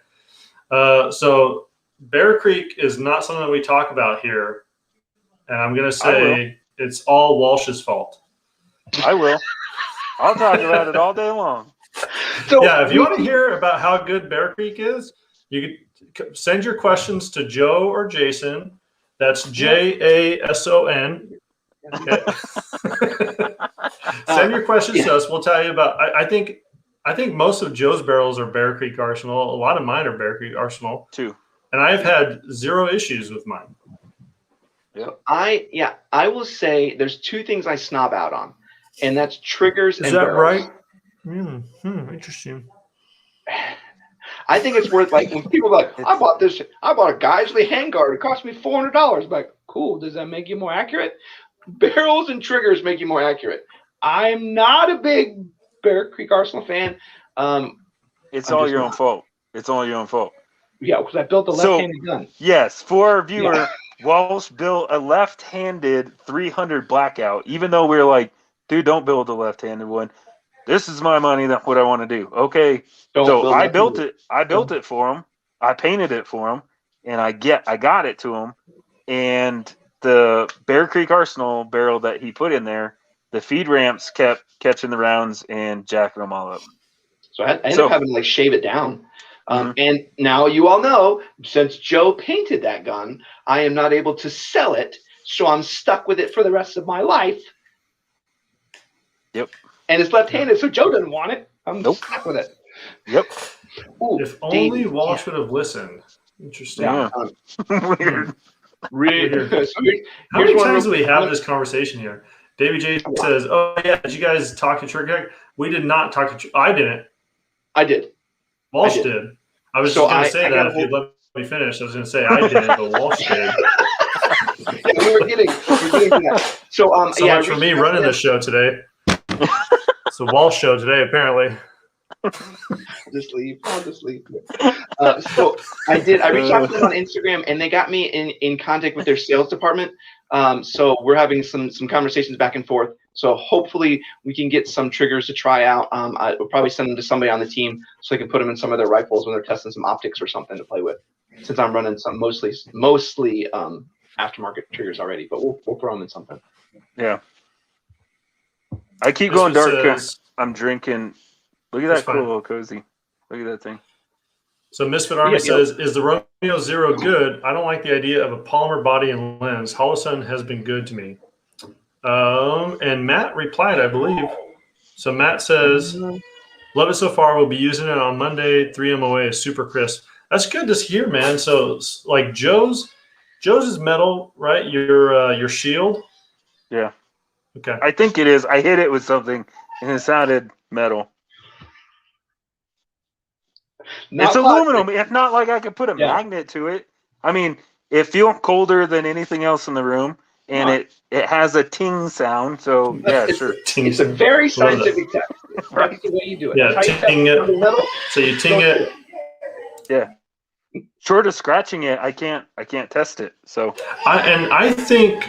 So Bear Creek is not something that we talk about here. And I'm going to say it's all Walsh's fault. I will. I'll talk about it all day long. So yeah, if you want to hear about how good Bear Creek is, you can send your questions to Joe or Jason. That's JASON. Okay. Send your questions to us. We'll tell you about. I think most of Joe's barrels are Bear Creek Arsenal. A lot of mine are Bear Creek Arsenal too. And I've had 0 issues with mine. So I will say there's 2 things I snob out on, and that's triggers and barrels. Is that right? Interesting. I think it's worth, like, when people are like, I bought a Geisley handguard. It cost me $400. I'm like, cool. Does that make you more accurate? Barrels and triggers make you more accurate. I'm not a big Bear Creek Arsenal fan. It's all your own fault. It's all your own fault. Yeah, because I built a left-handed gun. Yes, for our viewer, Walsh built a left-handed 300 Blackout, even though we were like, dude, don't build a left-handed one. This is my money. That's what I want to do. Okay. So I built it. I built it for him. I painted it for him, and I got it to him. And the Bear Creek Arsenal barrel that he put in there, the feed ramps kept catching the rounds and jacking them all up. So I ended up having to shave it down. And now you all know, since Joe painted that gun, I am not able to sell it. So I'm stuck with it for the rest of my life. Yep. And it's left-handed, so Joe doesn't want it. I'm stuck with it. Yep. Ooh, if only Walsh would have listened. Interesting. Yeah. Weird. How many times do we have this conversation here? Davey J says, "Oh yeah, did you guys talk to Trigger?" We did not talk to. I didn't. I did. Walsh did. I was just going to say that if you'd let me finish. I was going to say I didn't, but Walsh did. We were getting to that. So much for me running the show today. It's a Walsh show today, apparently. I'll just leave. So I did. I reached out to them on Instagram, and they got me in contact with their sales department. So we're having some conversations back and forth. So hopefully we can get some triggers to try out. I will probably send them to somebody on the team so I can put them in some of their rifles when they're testing some optics or something to play with. Since I'm running some mostly aftermarket triggers already, but we'll throw them in something. Yeah. I keep going dark. I'm drinking. Look at that cool little cozy. Look at that thing. So Misfit Army says, "Is the Romeo Zero good? I don't like the idea of a polymer body and lens. Holosun has been good to me." And Matt replied, I believe. So Matt says, "Love it so far. We'll be using it on Monday. 3 MOA is super crisp." That's good to hear, man. So like Joe's is metal, right? Your shield. Yeah. Okay. I think it is. I hit it with something and it sounded metal. It's aluminum. It's not like I could put a magnet to it. I mean, it feels colder than anything else in the room, and it has a ting sound. So yeah, sure. It's a very scientific test. That's the way you do it. Yeah, ting it. So you ting it. Yeah. Short of scratching it, I can't test it. So I think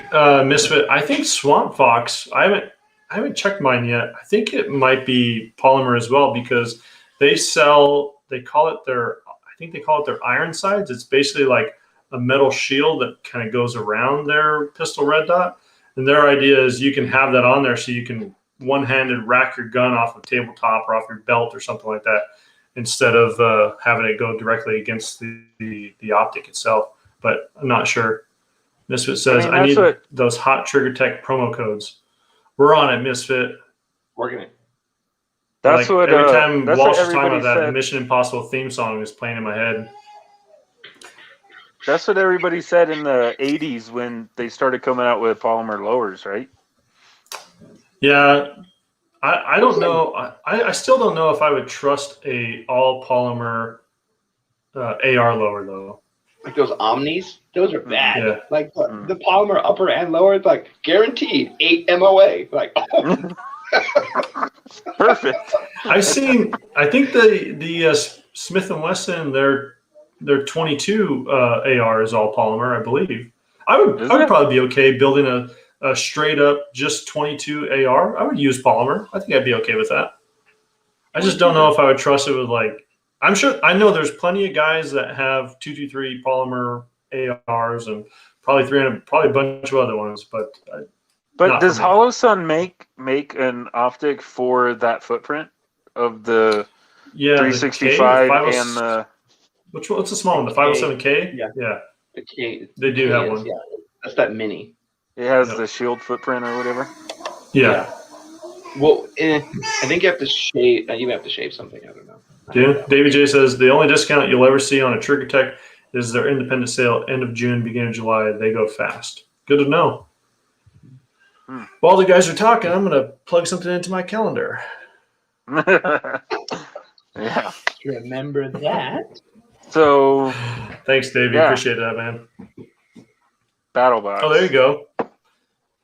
Misfit. I think Swampfox. I haven't checked mine yet. I think it might be polymer as well because they sell. They call it their iron sides. It's basically like a metal shield that kind of goes around their pistol red dot. And their idea is you can have that on there so you can one-handed rack your gun off of tabletop or off your belt or something like that instead of having it go directly against the optic itself. But I'm not sure. Misfit says, I need those Hot Trigger Tech promo codes. We're on it, Misfit. Working it. That's like, what every time that's Walsh what is talking about that, the said. Mission Impossible theme song is playing in my head. That's what everybody said in the 80s when they started coming out with polymer lowers, right? Yeah, I don't know. I still don't know if I would trust a all polymer AR lower though. Like those Omnis, those are bad. Yeah. Like the polymer upper and lower, like guaranteed 8 MOA. Like, oh. Perfect. I think the Smith & Wesson, their 22 AR is all polymer, I believe. I would probably be okay building a straight up just 22 AR. I would use polymer. I think I'd be okay with that. I just don't know if I would trust it with like. I know there's plenty of guys that have 223 polymer ARs and probably 300, probably a bunch of other ones, but does HoloSun make an optic for that footprint of the 365 and the which one? What's the small one? The 507K? Yeah. The K. They do have one. Yeah, that's that mini. It has the shield footprint or whatever. Yeah. Well, I think you have to shave. You have to shave something. I don't know. Yeah. David J says the only discount you'll ever see on a Trigger Tech is their independent sale end of June, beginning of July. They go fast. Good to know. While the guys are talking, I'm going to plug something into my calendar. Yeah. Remember that. So. Thanks, Davey. Yeah. Appreciate that, man. Battlbox. Oh, there you go.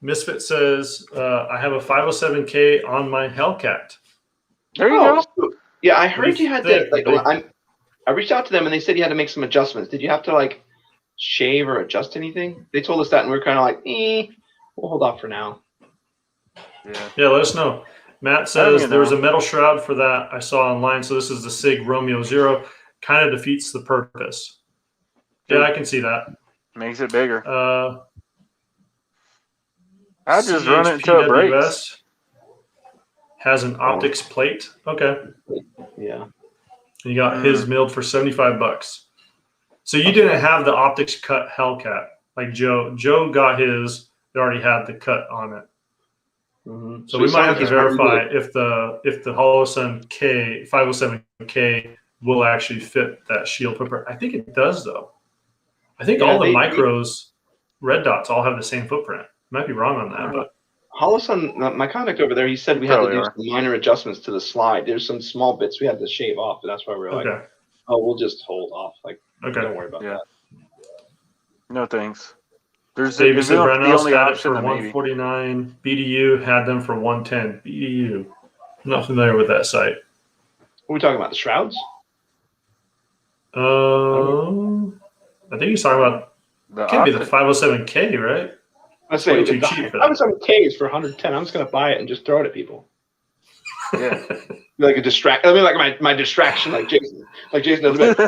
Misfit says, I have a 507K on my Hellcat. There you go. So, yeah, I heard you had to, like, I reached out to them and they said you had to make some adjustments. Did you have to, like, shave or adjust anything? They told us that and we were kind of like, we'll hold off for now. Yeah, let us know. Matt says there was a metal shroud for that I saw online. So this is the Sig Romeo 0. Kind of defeats the purpose. Yeah, I can see that. Makes it bigger. I just run it until it breaks. Has an optics plate. Okay. Yeah. You got his milled for $75. So you didn't have the optics cut Hellcat like Joe. Joe got his. They already had the cut on it. Mm-hmm. So we might have to verify if the HoloSun 507K will actually fit that shield footprint. I think it does though. I think all the micros, red dots, all have the same footprint. Might be wrong on that, but HoloSun, my contact over there, he said we had to do some minor adjustments to the slide. There's some small bits we had to shave off, and that's why we're like, we'll just hold off. Like, don't worry about that. No thanks. There's David said Reynolds had it for 149. BDU had them for 110. BDU. I'm not familiar with that site. What are we talking about? The shrouds? I think he's talking about can't be the 507K, right? I say too cheap for that. 507K is for 110. I'm just gonna buy it and just throw it at people. Yeah. Like a distract. I mean, like my distraction, like Jason. Like Jason does. Like,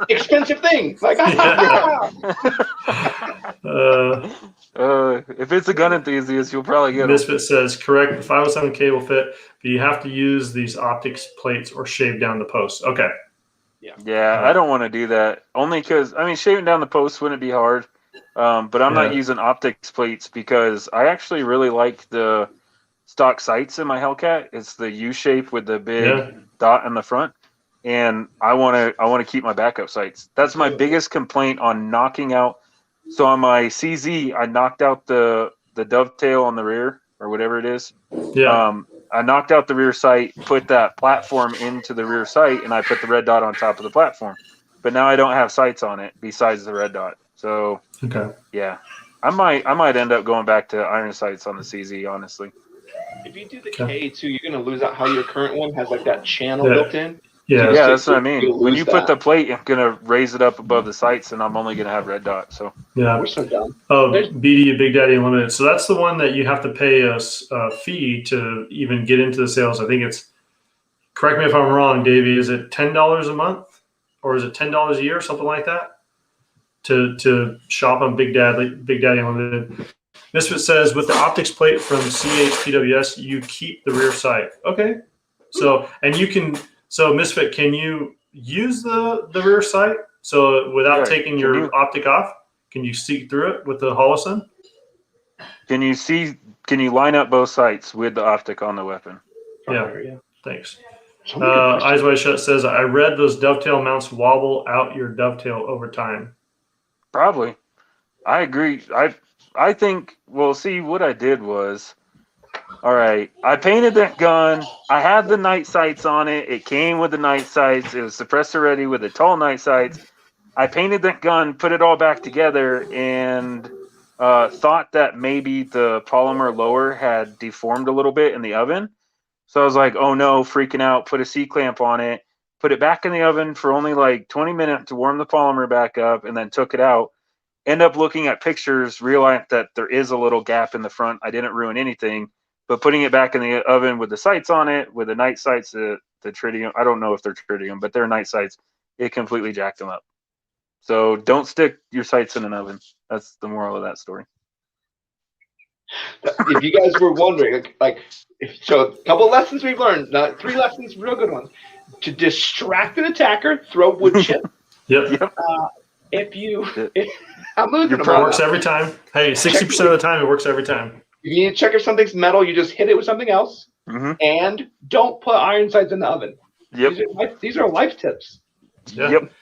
expensive thing. Like, if it's a gun enthusiast, you'll probably get it. Misfit says, correct, the 507K will fit, but you have to use these optics plates or shave down the post. Okay. Yeah, I don't want to do that. Only because, I mean, shaving down the post wouldn't be hard. But I'm not using optics plates because I actually really like the stock sights in my Hellcat. It's the U shape with the big dot in the front. And I want to keep my backup sights. That's my biggest complaint on knocking out. So on my CZ, I knocked out the dovetail on the rear or whatever it is. Yeah. I knocked out the rear sight, put that platform into the rear sight, and I put the red dot on top of the platform. But now I don't have sights on it besides the red dot. So yeah, I might end up going back to iron sights on the CZ, honestly. If you do the K too, you're gonna lose out how your current one has like that channel built in. Yeah, that's what I mean. When you put the plate, I'm gonna raise it up above the sights, and I'm only gonna have red dot. So we're so dumb. Oh, BD Big Daddy Unlimited. So that's the one that you have to pay a fee to even get into the sales. I think it's. Correct me if I'm wrong, Davey. Is it $10 a month, or is it $10 a year, something like that, to shop on Big Daddy Unlimited? Misfit says with the optics plate from CHPWS, you keep the rear sight. Okay, so and you can. So Misfit, can you use the rear sight? So without taking your optic off, can you see through it with the HoloSun? Can you line up both sights with the optic on the weapon? Yeah. Thanks. Eyes Wide Shut says, I read those dovetail mounts wobble out your dovetail over time. Probably. I agree. I think, well, see, what I did was, all right, I painted that gun. I had the night sights on it. It came with the night sights. It was suppressor ready with the tall night sights. I painted that gun, put it all back together, and thought that maybe the polymer lower had deformed a little bit in the oven. So I was like, oh no, freaking out, put a C-clamp on it, put it back in the oven for only like 20 minutes to warm the polymer back up, and then took it out. End up looking at pictures, realized that there is a little gap in the front. I didn't ruin anything, but putting it back in the oven with the sights on it, with the night sights, the tritium, I don't know if they're tritium, but they're night sights, it completely jacked them up. So don't stick your sights in an oven. That's the moral of that story. If you guys were wondering, so a couple lessons we've learned, 3 lessons, real good ones. To distract an attacker, throw wood chip. Yep. I'm losing It works every time. Hey, 60% of the time, it works every time. If you need to check if something's metal, you just hit it with something else. And don't put iron sights in the oven. Yep. These are life tips. Yeah. Yep.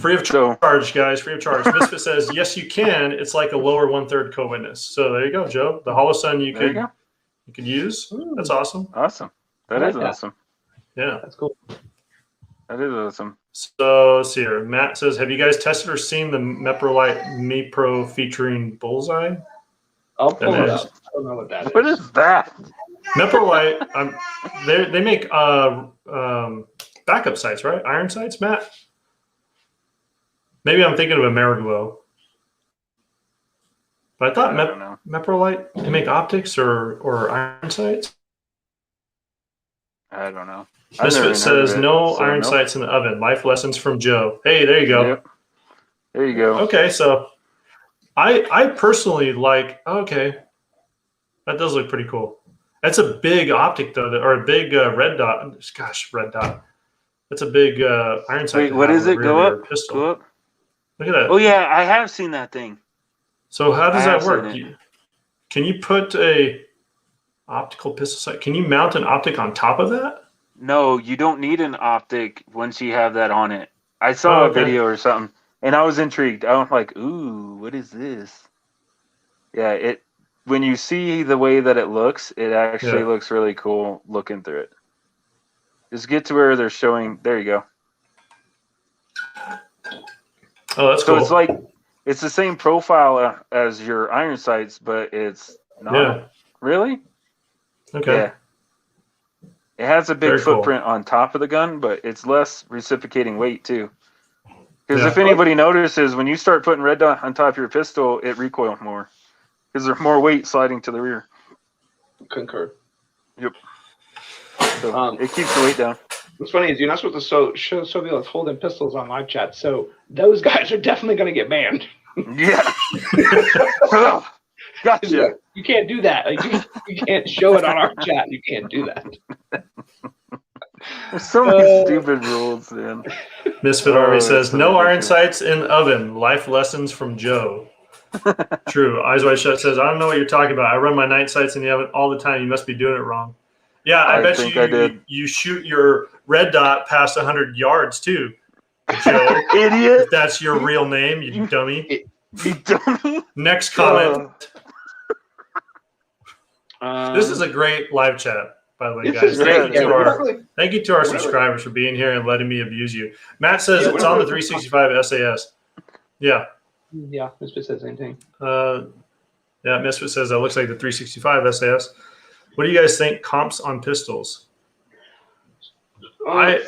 Free of charge, guys. Free of charge. Misfit says, yes, you can. It's like a lower 1/3 co-witness. So there you go, Joe. The Hollow Sun you could use. That's awesome. Awesome. That is awesome. Yeah. That's cool. That is awesome. So let's see here. Matt says, have you guys tested or seen the Meprolite Me Pro featuring Bullseye? I'll pull it up. I don't know what that is. What is that? Meprolite, they make backup sights, right? Iron sights, Matt? Maybe I'm thinking of Ameriglow. But I thought Meprolite, they make optics or iron sights. I don't know. Misfit says, no iron sights in the oven. Life lessons from Joe. Hey, there you go. Yep. There you go. Okay, so I personally like, okay, that does look pretty cool. That's a big optic, though, or a big red dot. Gosh, red dot. That's a big iron sight. Wait, what is it? Go up. Go up. Look at that. Oh, yeah, I have seen that thing. So how does that work? Can you put a optical pistol sight? Can you mount an optic on top of that? No, you don't need an optic once you have that on it. I saw a video or something, and I was intrigued. I was like, ooh, what is this? Yeah, when you see the way that it looks, it actually looks really cool looking through it. Just get to where they're showing. There you go. Oh, that's cool. So it's the same profile as your iron sights, but it's not. Yeah. Really? Okay. Yeah. It has a big footprint on top of the gun, but it's less reciprocating weight too. Because if anybody notices, when you start putting red dot on top of your pistol, it recoils more. Because there's more weight sliding to the rear. Concur. Yep. So it keeps the weight down. What's funny is you're not supposed to show surveillance holding pistols on live chat, so those guys are definitely going to get banned. Yeah. Gotcha. You can't do that. You can't show it on our chat. You can't do that. There's so many stupid rules, man. Misfit Army says, no iron sights in oven. Life lessons from Joe. True. Eyes Wide Shut says, I don't know what you're talking about. I run my night sights in the oven all the time. You must be doing it wrong. Yeah, I bet you shoot your red dot past 100 yards too, Joe. Idiot. If that's your real name, you dummy. You dummy. Next comment. This is a great live chat, by the way, guys. Thank you to our subscribers for being here and letting me abuse you. Matt says it's on the 365 SAS. Yeah. Yeah, Misfit says the same thing. Yeah, Misfit says that looks like the 365 SAS. What do you guys think? Comps on pistols? I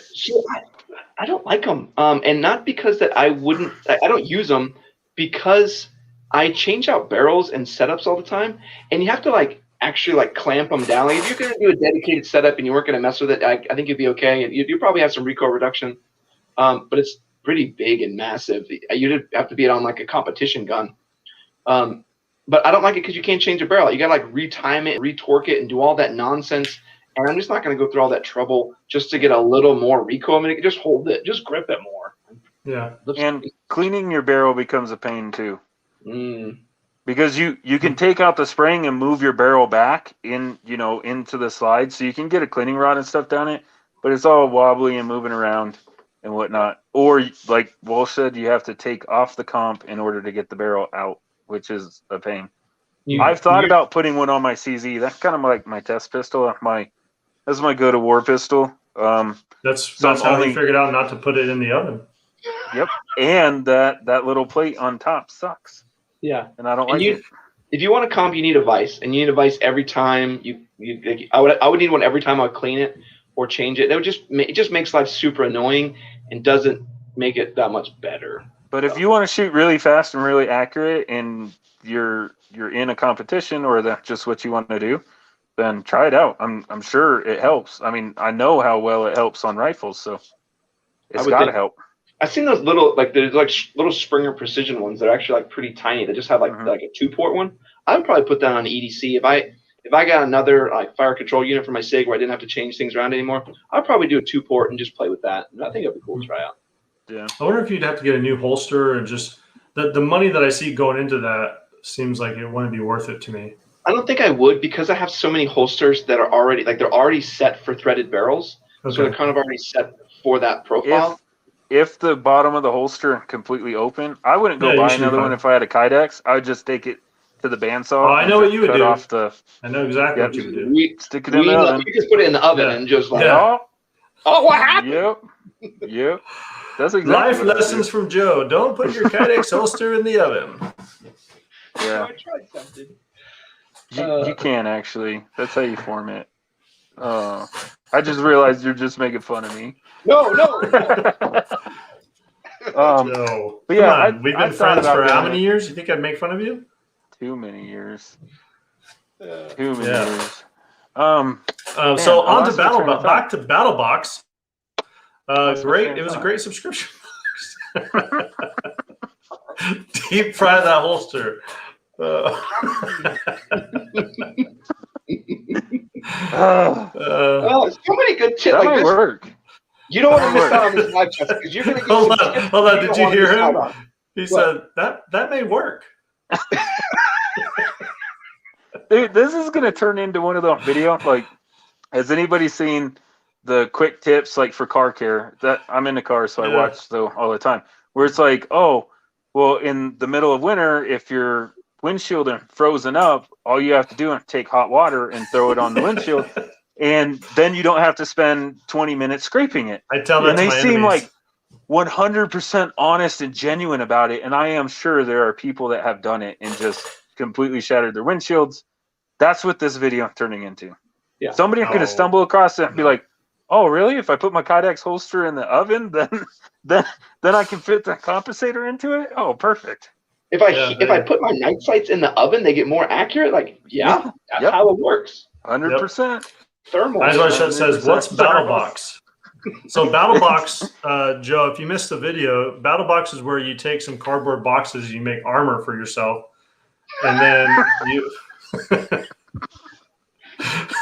don't like them, and not because that I don't use them, because I change out barrels and setups all the time, and you have to actually clamp them down. If you're going to do a dedicated setup and you weren't going to mess with it, I think you'd be okay, and you probably have some recoil reduction, but it's pretty big and massive. You'd have to be on a competition gun. But I don't like it because you can't change a barrel. You got to retime it, retorque it, and do all that nonsense. And I'm just not going to go through all that trouble just to get a little more recoil. I mean, just hold it, just grip it more. Yeah. And cleaning your barrel becomes a pain too. because you can take out the spring and move your barrel back in, into the slide, so you can get a cleaning rod and stuff down it, but it's all wobbly and moving around and whatnot. Or like Walsh said, you have to take off the comp in order to get the barrel out, which is a pain. I've thought about putting one on my CZ. That's kind of like my test pistol. That's my go-to war pistol. That's how you figured out not to put it in the oven. Yep, and that little plate on top sucks. Yeah, and I don't like it. If you want a comp, you need a vise, and you need a vise every time I would need one every time I would clean it or change it. It just makes life super annoying and doesn't make it that much better. But if you want to shoot really fast and really accurate, and you're in a competition, or that's just what you want to do, then try it out. I'm sure it helps. I mean, I know how well it helps on rifles, so it's got to help. I've seen those little little Springer Precision ones that are actually like pretty tiny. They just have like a 2-port one. I would probably put that on EDC if I got another like fire control unit for my Sig where I didn't have to change things around anymore. I'd probably do a 2-port and just play with that. And I think it'd be cool to try out. Yeah. I wonder if you'd have to get a new holster, and just the money that I see going into that seems like it wouldn't be worth it to me. I don't think I would, because I have so many holsters that are already they're already set for threaded barrels. Okay. So they're kind of already set for that profile. If the bottom of the holster completely open, I wouldn't go buy another one if I had a Kydex. I would just take it to the bandsaw. Oh, I know what you would do. I know exactly what you would do. Stick it in the oven. You just put it in the oven and just oh, what happened? Yep. That's exactly life lessons from Joe. Don't put your Kydex holster in the oven. Yeah. I tried something. You can actually. That's how you form it. I just realized you're just making fun of me. No. No. But yeah, we've been friends for how many years? You think I'd make fun of you? Too many years. Too many years. So on to BattlBox. Back to BattlBox. Great. It was a great subscription box. Deep fry that holster. So many good tips. That might work. You don't want to miss out on this live chat because you're going to get Hold on. Did you hear him? He said that may work. Dude, this is going to turn into one of those videos. Like, has anybody seen the quick tips like for car care? That I'm in the car, so I watch all the time. Where it's like, oh, well, in the middle of winter, if your windshield is frozen up, all you have to do is take hot water and throw it on the windshield, and then you don't have to spend 20 minutes scraping it. I tell that and to they my seem enemies. like 100% honest and genuine about it, and I am sure there are people that have done it and just completely shattered their windshields. That's what this video is turning into. Yeah. Somebody could have stumbled across it and be like, oh, really? If I put my Kydex holster in the oven, then I can fit the compensator into it? Oh, perfect. If I put my night sights in the oven, they get more accurate? Like, that's how it works. 100%. Thermal. That's what it says. What's BattlBox? So BattlBox, Joe, if you missed the video, BattlBox is where you take some cardboard boxes, you make armor for yourself, and then you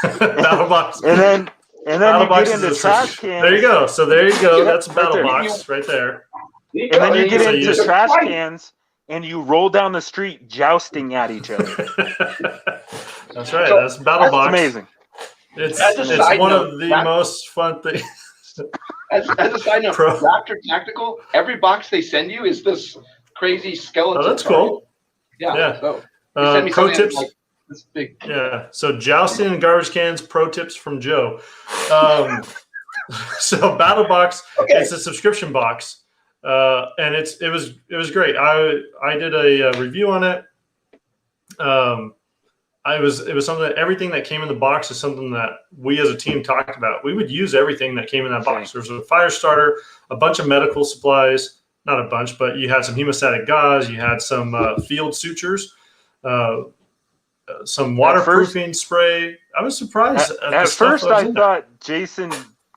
BattlBox. And then you get into trash cans. There you go. So there you go. That's BattlBox right there. And then you get into trash cans and you roll down the street jousting at each other. That's right. That's BattlBox. That's amazing. It's one of the most fun things. As a side note, Raptor Tactical, every box they send you is this crazy skeleton. Oh, that's cool. Yeah. So pro tips. Like this big. Yeah. So jousting and garbage cans. Pro tips from Joe. So BattlBox, it's a subscription box, and it was great. I did a review on it. It was something that everything that came in the box is something that we as a team talked about. We would use everything that came in that box. There was a fire starter, a bunch of medical supplies, not a bunch, but you had some hemostatic gauze, you had some field sutures, some waterproofing spray. I was surprised. At first, I thought Jason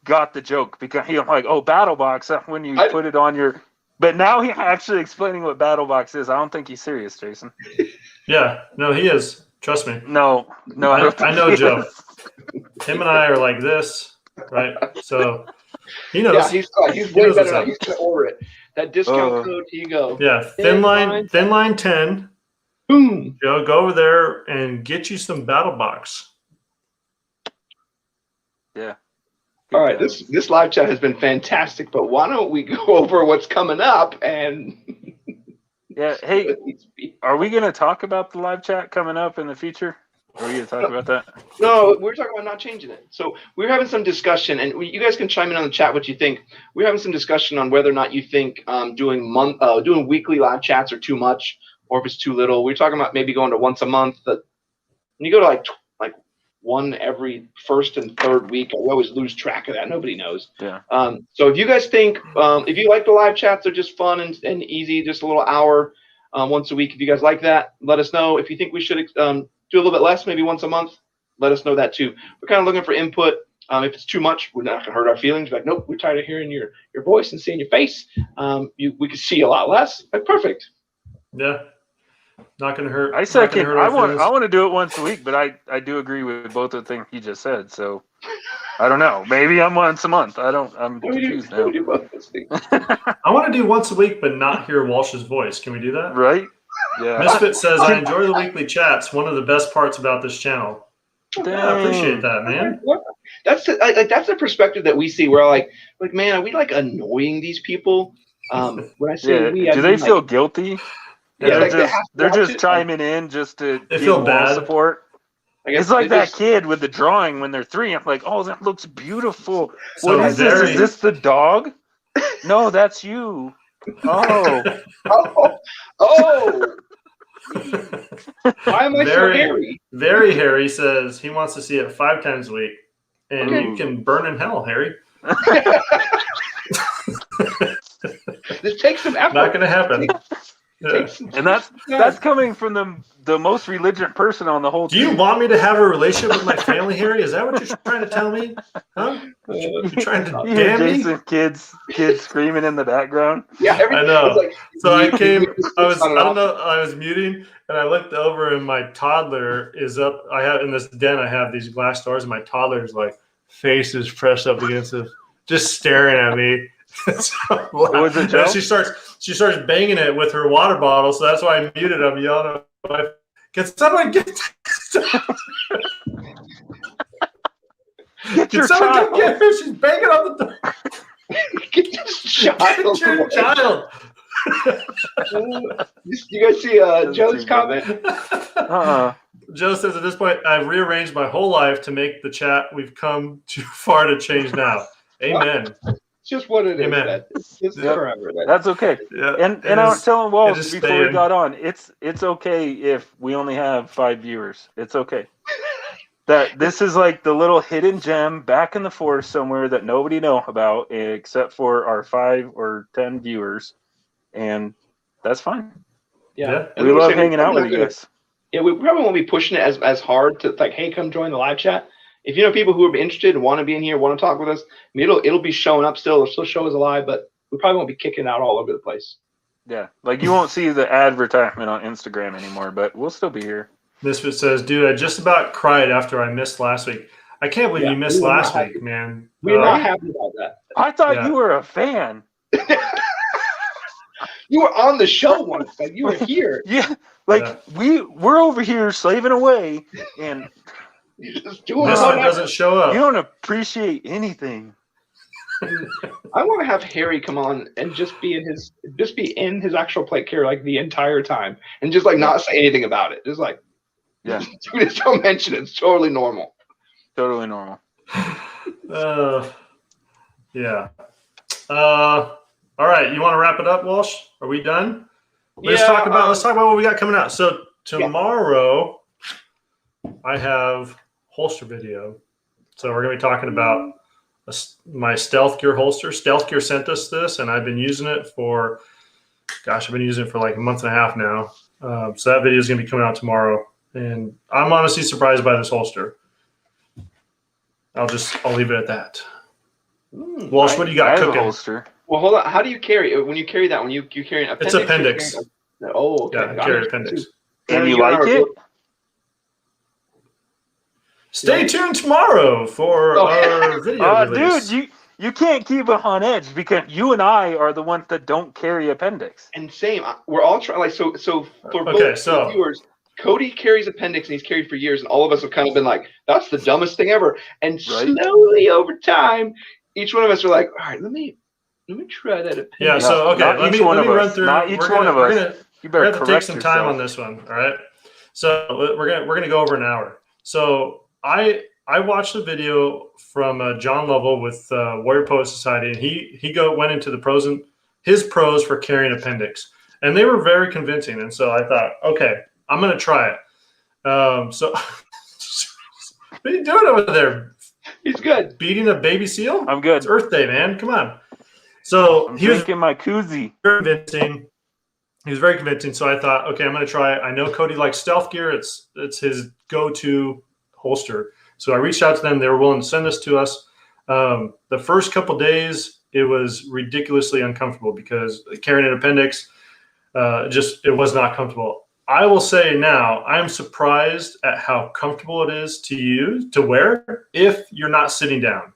got the joke because he was like, "Oh, BattlBox," when you put it on your. But now he's actually explaining what BattlBox is. I don't think he's serious, Jason. Yeah, no, he is. Trust me. No, I know Joe. Him and I are like this, right? So he knows. Yeah, he's way better. He's gonna order it. That discount code, here you go. Yeah, thin line 10. Boom. Joe, go over there and get you some BattlBox. Yeah. All right, this live chat has been fantastic, but why don't we go over what's coming up and yeah, hey, are we going to talk about the live chat coming up in the future? Are we going to talk about that? No, we're talking about not changing it. So we're having some discussion, and you guys can chime in on the chat what you think. We're having some discussion on whether or not you think doing weekly live chats are too much, or if it's too little. We're talking about maybe going to once a month. When you go to like one every first and third week, we always lose track of that. Nobody knows. Yeah. So if you guys think, if you like the live chats, they're just fun and easy, just a little hour once a week. If you guys like that, let us know. If you think we should do a little bit less, maybe once a month, let us know that too. We're kind of looking for input. If it's too much, we're not gonna hurt our feelings. Like, nope, we're tired of hearing your voice and seeing your face. We could see a lot less. Like, perfect. Yeah. Not going to hurt. I second. I want to do it once a week, but I do agree with both the things you just said. So I don't know. Maybe I'm once a month. I'm confused now. I want to do once a week, but not hear Walsh's voice. Can we do that? Right? Yeah. Misfit says, I enjoy the weekly chats. One of the best parts about this channel. Yeah, I appreciate that, man. That's the perspective that we see. We're like, man, are we like annoying these people? When I say we, do they feel guilty? Yeah, they're just chiming in just to feel bad support. It's like that kid with the drawing when they're 3. I'm like, oh, that looks beautiful. So what is this? Is this the dog? No, that's you. Oh. oh. Why am I so hairy? Very hairy says he wants to see it 5 times a week. And you can burn in hell, Harry. This takes some effort. Not going to happen. And that's coming from the most religious person on the whole team. Do you want me to have a relationship with my family, Harry? Is that what you're trying to tell me? Huh? You're trying to damn me? Jason, kids screaming in the background. Yeah, I know. So I was muting, and I looked over, and my toddler is up. In this den, I have these glass doors, and my toddler's like face is pressed up against it, just staring at me. Was it Joe? She starts banging it with her water bottle, so that's why I muted. I'm yelling at my wife, can someone get your child? Get her? She's banging on the door. Get this child. Get your child. You guys see Joe's comment? Joe says, at this point, I've rearranged my whole life to make the chat. We've come too far to change now. Amen. It's just what it is. Amen. It's forever. That's okay. Yeah, and I was telling Walsh before we got on, it's okay if we only have 5 viewers. It's okay. That this is like the little hidden gem back in the forest somewhere that nobody know about except for our 5 or 10 viewers, and that's fine. Yeah. We love hanging out with you guys. Yeah, we probably won't be pushing it as hard to like, hey, come join the live chat. If you know people who are interested and want to be in here, want to talk with us, I mean, it'll be showing up still. It'll still show us alive, but we probably won't be kicking out all over the place. Yeah, like you won't see the advertisement on Instagram anymore, but we'll still be here. Misfit says, dude, I just about cried after I missed last week. I can't believe you missed last week, man. We're not happy about that. I thought you were a fan. You were on the show once, like you were here. Yeah, like we're over here slaving away, and Misfit doesn't show up. You don't appreciate anything. I want to have Harry come on and just be in his actual play care like the entire time, and just like not say anything about it. Just like, just don't mention it. It's totally normal. Totally normal. Yeah. All right, you want to wrap it up, Walsh? Are we done? Let's talk about what we got coming out. So tomorrow, I have holster video. So we're going to be talking about my Stealth Gear holster. Stealth Gear sent us this, and I've been using it for, I've been using it for like a month and a half now. So that video is going to be coming out tomorrow, and I'm honestly surprised by this holster. I'll leave it at that. Walsh, what do you got cooking? Holster. Well, hold on. How do you carry it? When you carry that, when you carry an appendix? It's appendix. Oh, okay. Yeah, I carry appendix. And you like it? Stay tuned tomorrow for our video release. Dude, you can't keep it on edge because you and I are the ones that don't carry appendix. And same, we're all trying. Like so for both viewers, Cody carries appendix and he's carried for years, and all of us have kind of been like, "That's the dumbest thing ever." And slowly over time, each one of us are like, "All right, let me try that appendix." Yeah. So okay, let me run through. Not each one of us. You better have to take some time on this one. All right. So we're gonna go over an hour. So I watched a video from John Lovell with Warrior Poet Society, and he went into the his pros for carrying appendix, and they were very convincing. And so I thought, okay, I'm gonna try it. So what are you doing over there? He's good. Beating a baby seal? I'm good. It's Earth Day, man. Come on. So I'm drinking my koozie. Very convincing. He was very convincing. So I thought, okay, I'm going to try it. I know Cody likes stealth gear. It's his go-to holster. So I reached out to them. They were willing to send this to us. The first couple days, it was ridiculously uncomfortable because carrying an appendix, it was not comfortable. I will say now, I'm surprised at how comfortable it is to wear if you're not sitting down.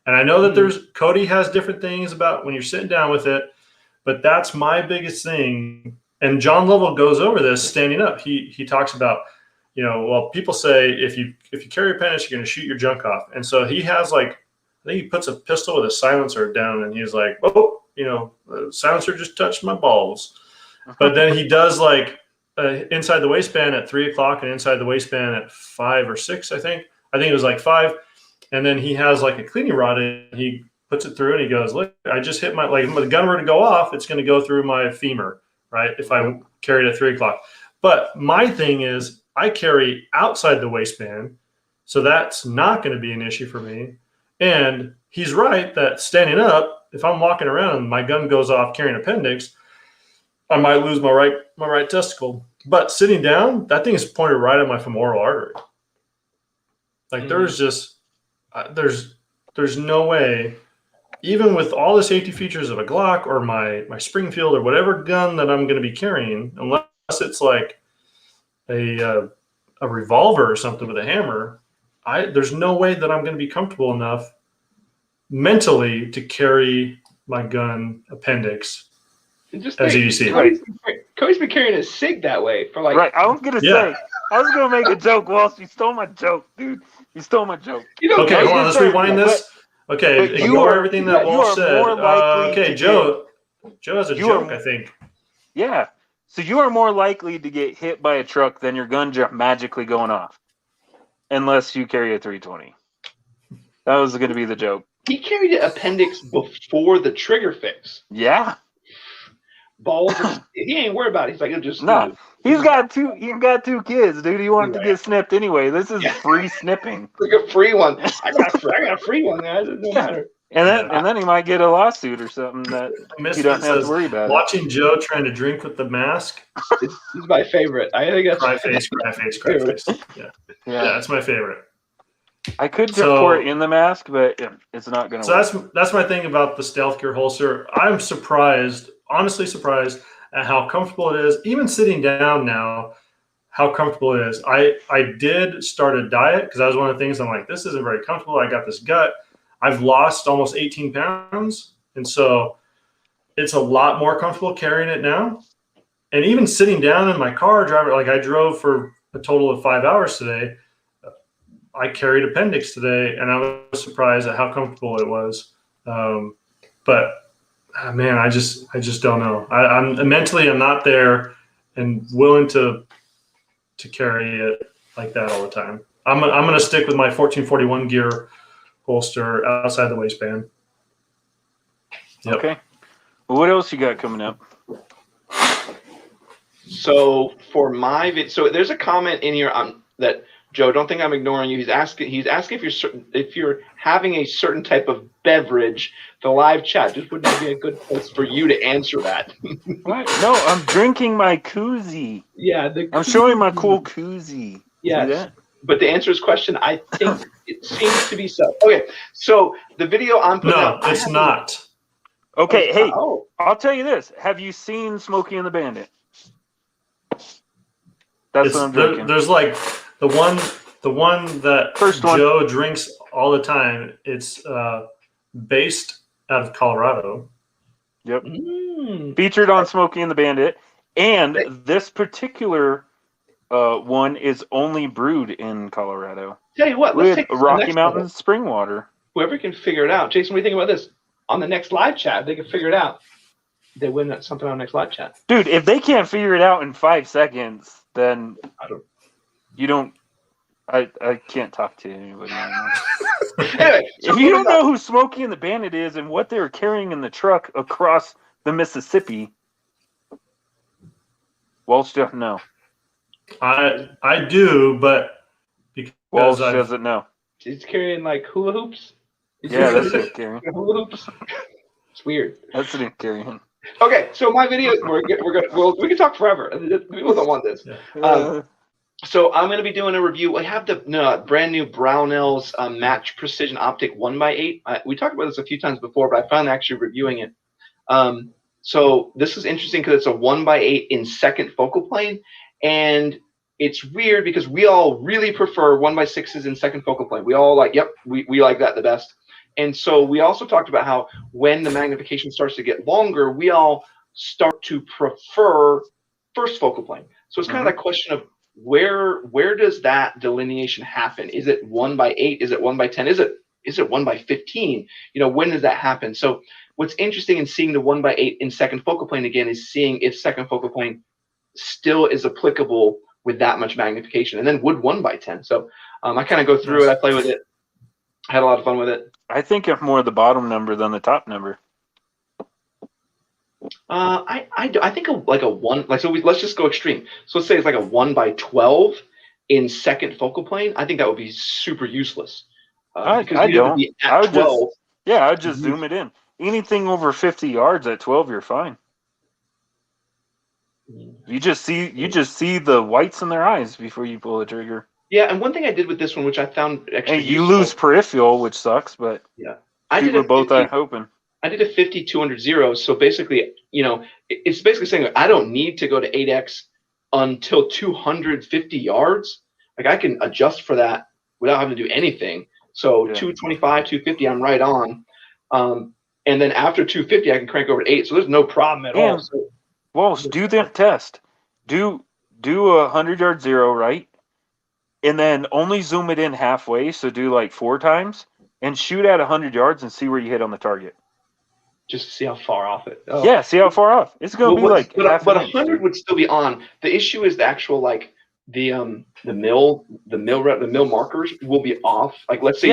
And I know that Cody has different things about when you're sitting down with it, but that's my biggest thing. And John Lovell goes over this standing up. He talks about, well, people say if you carry appendix, you're going to shoot your junk off. And so he has I think he puts a pistol with a silencer down, and he's like, oh, the silencer just touched my balls. But then he does inside the waistband at 3 o'clock and inside the waistband at 5 or 6, I think. I think it was 5. And then he has a cleaning rod, and he puts it through, and he goes, look, I just hit if the gun were to go off, it's going to go through my femur, right, if I carry it at 3 o'clock. But my thing is I carry outside the waistband, so that's not going to be an issue for me. And he's right that standing up, if I'm walking around and my gun goes off carrying appendix, I might lose my right testicle. But sitting down, that thing is pointed right at my femoral artery. There's no way, even with all the safety features of a Glock or my Springfield or whatever gun that I'm going to be carrying, unless it's a revolver or something with a hammer, there's no way that I'm going to be comfortable enough mentally to carry my gun appendix as EDC. Cody's been carrying a Sig that way for Right, I was going to say, I was going to make a joke, Walsh. You stole my joke, dude. You stole my joke. Okay, hold on. Let's rewind this. Okay, ignore everything that Walsh said. Okay, Joe has a joke, I think. Yeah. So you are more likely to get hit by a truck than your gun magically going off. Unless you carry a 320. That was going to be the joke. He carried an appendix before the trigger fix. Yeah. Balls. He ain't worried about it. He's like, it'll just. No. He's got two kids, dude. He wanted to get snipped anyway. This is free snipping. Like a free one. I got a free one, guys. It don't matter. And then he might get a lawsuit or something that you don't have to worry about. Watching Joe trying to drink with the mask. It's my favorite. I think that's cry face. Yeah, that's my favorite. I could pour it in the mask, but it's not going to work. So that's my thing about the stealth gear holster. I'm honestly surprised at how comfortable it is. Even sitting down now, how comfortable it is. I did start a diet because that was one of the things I'm like, this isn't very comfortable. I got this gut. I've lost almost 18 pounds. And so it's a lot more comfortable carrying it now. And even sitting down in my car, I drove for a total of 5 hours today. I carried appendix today, and I was surprised at how comfortable it was. But man, I just don't know. I'm mentally, I'm not there and willing to carry it like that all the time. I'm gonna stick with my 1441 gear holster outside the waistband. Yep. Okay. Well, what else you got coming up? So for my so there's a comment in here that Joe, don't think I'm ignoring you. He's asking if you're having a certain type of beverage. The live chat just wouldn't be a good place for you to answer that. What? No, I'm drinking my koozie. Yeah, I'm showing my cool koozie. Yes. But to answer his question, I think it seems to be so. Okay, so the video I'm putting out. No, it's not. Okay, hey, I'll tell you this. Have you seen Smokey and the Bandit? That's what I'm drinking. There's the one that First one. Joe drinks all the time. It's based out of Colorado. Yep. Featured on Smokey and the Bandit. And this particular one is only brewed in Colorado. Tell you what, let's take Rocky Mountain spring water. Whoever can figure it out. Jason, what do you think about this? On the next live chat, they can figure it out. They win something on the next live chat. Dude, if they can't figure it out in 5 seconds, then I can't talk to anybody anymore. Anyway, if you don't know who Smokey and the Bandit is and what they were carrying in the truck across the Mississippi, Walsh doesn't know. I do, but because Walsh doesn't know. He's carrying like hula hoops. Yeah, that's it, carrying. Hula hoops. It's weird. That's it, carrying. Okay, so my video, we can talk forever. People don't want this. Yeah. So I'm going to be doing a review. I have the brand new Brownell's Match Precision Optic 1x8. We talked about this a few times before, but I found actually reviewing it. So this is interesting because it's a 1x8 in second focal plane, and it's weird because we all really prefer 1x6s in second focal plane. We all like, we like that the best. And so we also talked about how when the magnification starts to get longer, we all start to prefer first focal plane. So it's kind of that question of where does that delineation happen? Is it 1x8? Is it 1x10? Is it 1x15? You know, when does that happen? So what's interesting in seeing the 1x8 in second focal plane again is seeing if second focal plane still is applicable with that much magnification, and then would 1x10. So I kind of go through it. I play with it. I had a lot of fun with it. I think it's more the bottom number than the top number. I think like a one, like, so let's just go extreme. So let's say it's like a 1x12 in second focal plane. I think that would be super useless. I don't. I would just zoom it in. Anything over 50 yards at 12, you're fine. You just see the whites in their eyes before you pull the trigger. Yeah, and one thing I did with this one, which I found actually you lose peripheral, which sucks, but yeah, I did both open. I did a 50-200-0. So basically, you know, it's basically saying I don't need to go to 8x until 250 yards. Like I can adjust for that without having to do anything. So 225, 250, I'm right on. And then after 250, I can crank over to 8. So there's no problem at all. So, Walsh, do that test. Do a 100-yard 0, right? And then only zoom it in halfway. So do like 4 times and shoot at 100 yards and see where you hit on the target. Just to see how far off it. Oh. Yeah, see how far off. It's going to be like but 100 would still be on. The issue is the actual like the mill markers will be off. Like let's say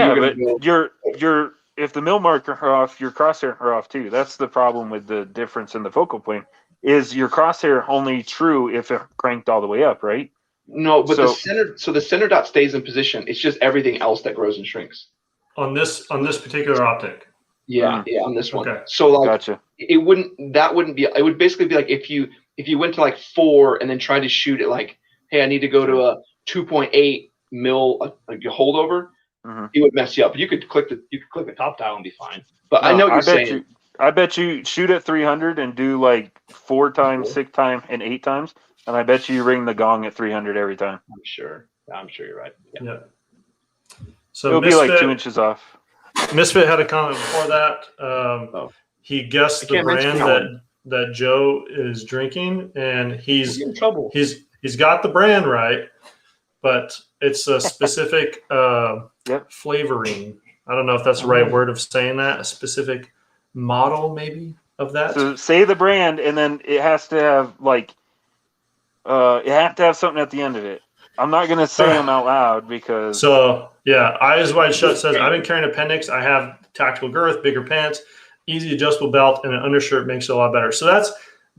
you're if the mill marker are off, your crosshair are off too. That's the problem with the difference in the focal plane. Is your crosshair only true if it cranked all the way up, right? No, but the center dot stays in position. It's just everything else that grows and shrinks. On this particular optic. Yeah, on this one. Okay. So like gotcha. It wouldn't be it would basically be like if you went to like 4 and then tried to shoot it like, hey, I need to go to a 2.8 mil like a holdover, it would mess you up. But you could click the top dial and be fine. But no, I know what you're saying. I bet you shoot at 300 and do like 4 times, 6 times, and 8 times, and I bet you ring the gong at 300 every time. I'm sure you're right. Yeah. So it'll be like 2 inches off. Misfit had a comment before that. He guessed the brand that Joe is drinking, and he's in trouble. He's got the brand right, but it's a specific flavoring. I don't know if that's the right word of saying that. A specific model, maybe, of that. So say the brand, and then it has to have like it have to have something at the end of it. I'm not gonna say them out loud because. So yeah, Eyes Wide Shut says I've been carrying appendix. I have tactical girth, bigger pants, easy adjustable belt, and an undershirt makes it a lot better. So that's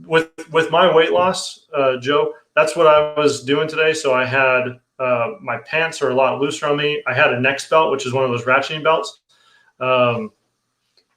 with my weight loss, Joe. That's what I was doing today. So I had my pants are a lot looser on me. I had a next belt, which is one of those ratcheting belts. And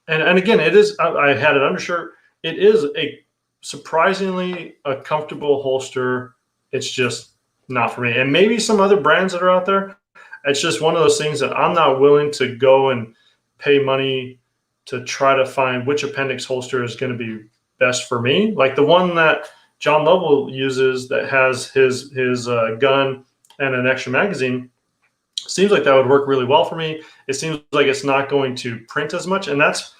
again, it is. I had an undershirt. It is a surprisingly a comfortable holster. It's just not for me. And maybe some other brands that are out there. It's just one of those things that I'm not willing to go and pay money to try to find which appendix holster is going to be best for me. Like the one that John Lovell uses that has his gun and an extra magazine. Seems like that would work really well for me. It seems like it's not going to print as much, and that's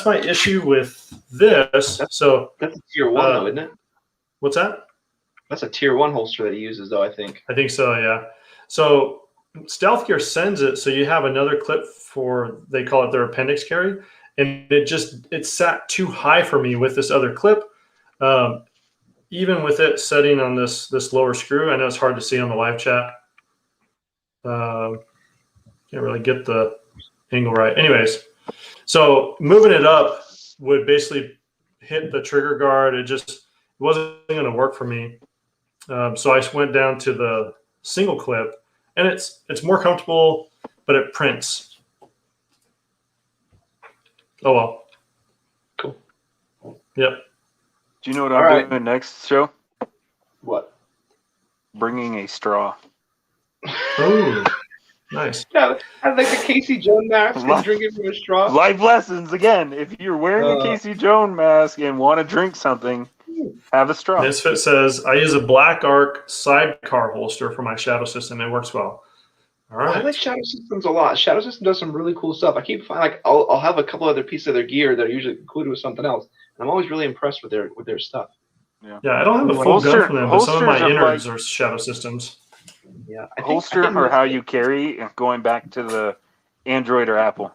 my issue with this. That's a tier 1 though, isn't it? What's that? That's a tier 1 holster that he uses though, I think. I think so, yeah. So Stealth Gear sends it, so you have another clip for, they call it their appendix carry, and it sat too high for me with this other clip. Even with it setting on this lower screw, I know it's hard to see on the live chat. Can't really get the angle right. Anyways, so moving it up would basically hit the trigger guard. It wasn't going to work for me. So I went down to the single clip, and it's more comfortable, but it prints. Oh well. Cool. Yep. Do you know what I'm doing next show? What? Bringing a straw. Oh, nice. Yeah, I like the Casey Jones mask and drinking from a straw. Life lessons again. If you're wearing a Casey Jones mask and want to drink something, have a straw. Misfit says, I use a Black Arc sidecar holster for my Shadow System. It works well. All right. I like Shadow Systems a lot. Shadow System does some really cool stuff. I keep finding like I'll have a couple other pieces of their gear that are usually included with something else. And I'm always really impressed with their stuff. Yeah, I don't have a full gun from them, but some of my innards are Shadow Systems. Yeah, holster or how you carry, and going back to the Android or Apple.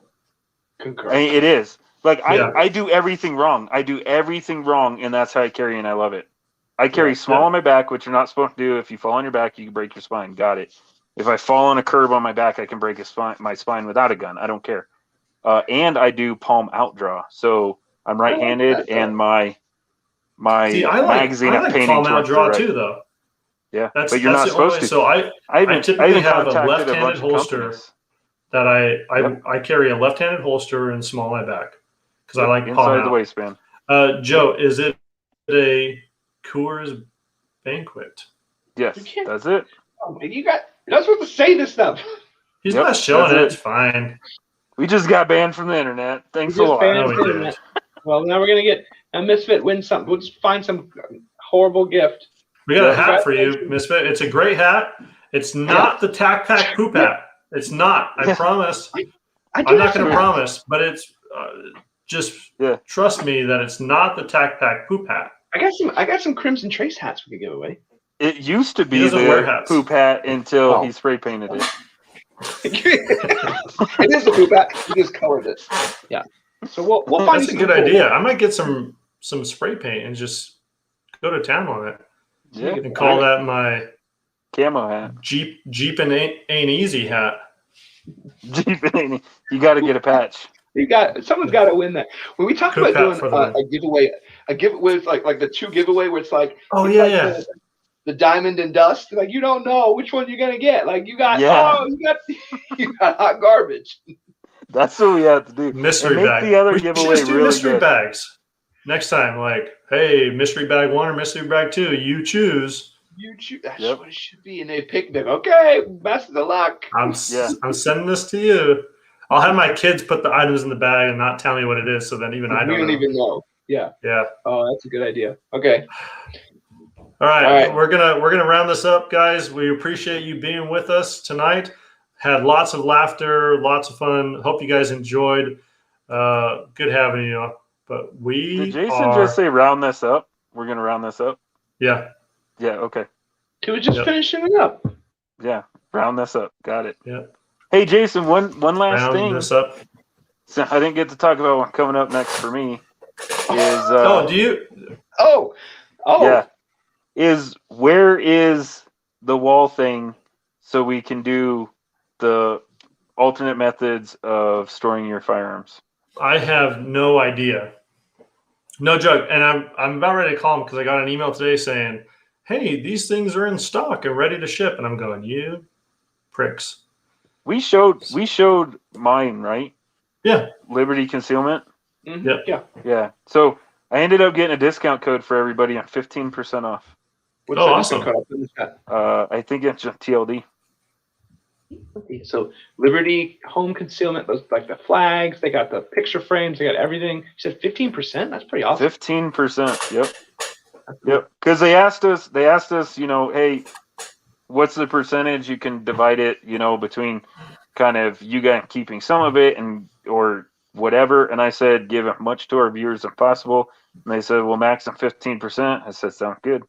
Concur. I mean, it is. Like, I do everything wrong. I do everything wrong, and that's how I carry, and I love it. I carry small on my back, which you're not supposed to do. If you fall on your back, you can break your spine. Got it. If I fall on a curb on my back, I can break my spine without a gun. I don't care. And I do palm out draw. So I'm right-handed, and my magazine I'm painting palm out draw too, though. Yeah, but you're not supposed to. So I typically have a left-handed holster that I carry a left-handed holster and small on my back because I like palm out. Inside the waistband. Joe, is it a Coors Banquet? Yes, that's it. Oh, you're not supposed to say this stuff. He's not showing it. It's fine. We just got banned from the internet. Thanks a lot. Well, now we're gonna get a Misfit win something. We'll just find some horrible gift. We got a hat for you, Misfit. It's a great hat. It's not the Tac Pack poop hat. It's not. I promise. I'm not going to promise, but it's just trust me that it's not the Tac Pack poop hat. I got some Crimson Trace hats we could give away. It used to be the poop hat until he spray painted it. It is the poop hat. He just colored it. Yeah. So we'll find. That's a good idea. I might get some spray paint and just go to town on it. Yeah, and call that my camo hat. Jeepin' ain't easy hat. Jeepin' ain't. You got to get a patch. Someone's got to win that. When we talk about doing a giveaway with like the 2 giveaway where it's like the diamond and dust. Like you don't know which one you're gonna get. Like you got you got hot garbage. That's what we have to do. Mystery bag. The other giveaway just do really mystery good. Bags. Next time, like, hey, mystery bag 1 or mystery bag 2, you choose. You choose. That's what it should be. And they pick them. Okay, best of luck. I'm sending this to you. I'll have my kids put the items in the bag and not tell me what it is, so then I don't even know. Yeah. Yeah. Oh, that's a good idea. Okay. All right. We're gonna round this up, guys. We appreciate you being with us tonight. Had lots of laughter, lots of fun. Hope you guys enjoyed. Good having you. But did Jason just say round this up? We're gonna round this up. Yeah. Yeah. Okay. He was just finishing it up. Yeah. Round this up. Got it. Yeah. Hey, Jason. One last thing. Round this up. So I didn't get to talk about what coming up next for me. Is do you? Oh. Yeah. Where is the wall thing so we can do the alternate methods of storing your firearms? I have no idea. No joke. And I'm about ready to call him because I got an email today saying, hey, these things are in stock and ready to ship. And I'm going, you pricks. We showed mine, right? Yeah. Liberty Concealment. Mm-hmm. Yeah. So I ended up getting a discount code for everybody on 15% off. What's awesome. I think it's just TLD. So Liberty Home Concealment, those like the flags, they got the picture frames, they got everything. You said 15%? That's pretty awesome. 15%. Yep. Because they asked us, hey, what's the percentage? You can divide it, you know, between kind of you guys keeping some of it and or whatever. And I said, give as much to our viewers as possible. And they said, well, maximum 15%. I said, sounds good.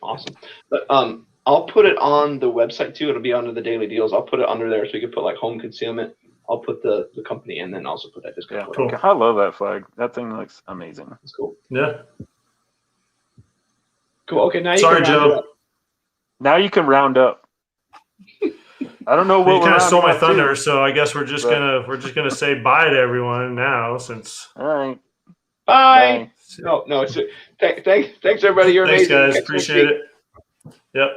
Awesome. But I'll put it on the website too. It'll be under the daily deals. I'll put it under there so you can put like home concealment. I'll put the company and then also put that discount. Yeah, code. Cool. I love that flag. That thing looks amazing. That's cool. Yeah. Cool. Okay, now you Sorry, can round it Joe. up. Now you can round up. I don't know what You kind of stole my thunder, To. so I guess we're just gonna say bye to everyone now. Since All right. Bye. Bye. No, it's thanks everybody. You're thanks, amazing. guys. Appreciate it. Yep.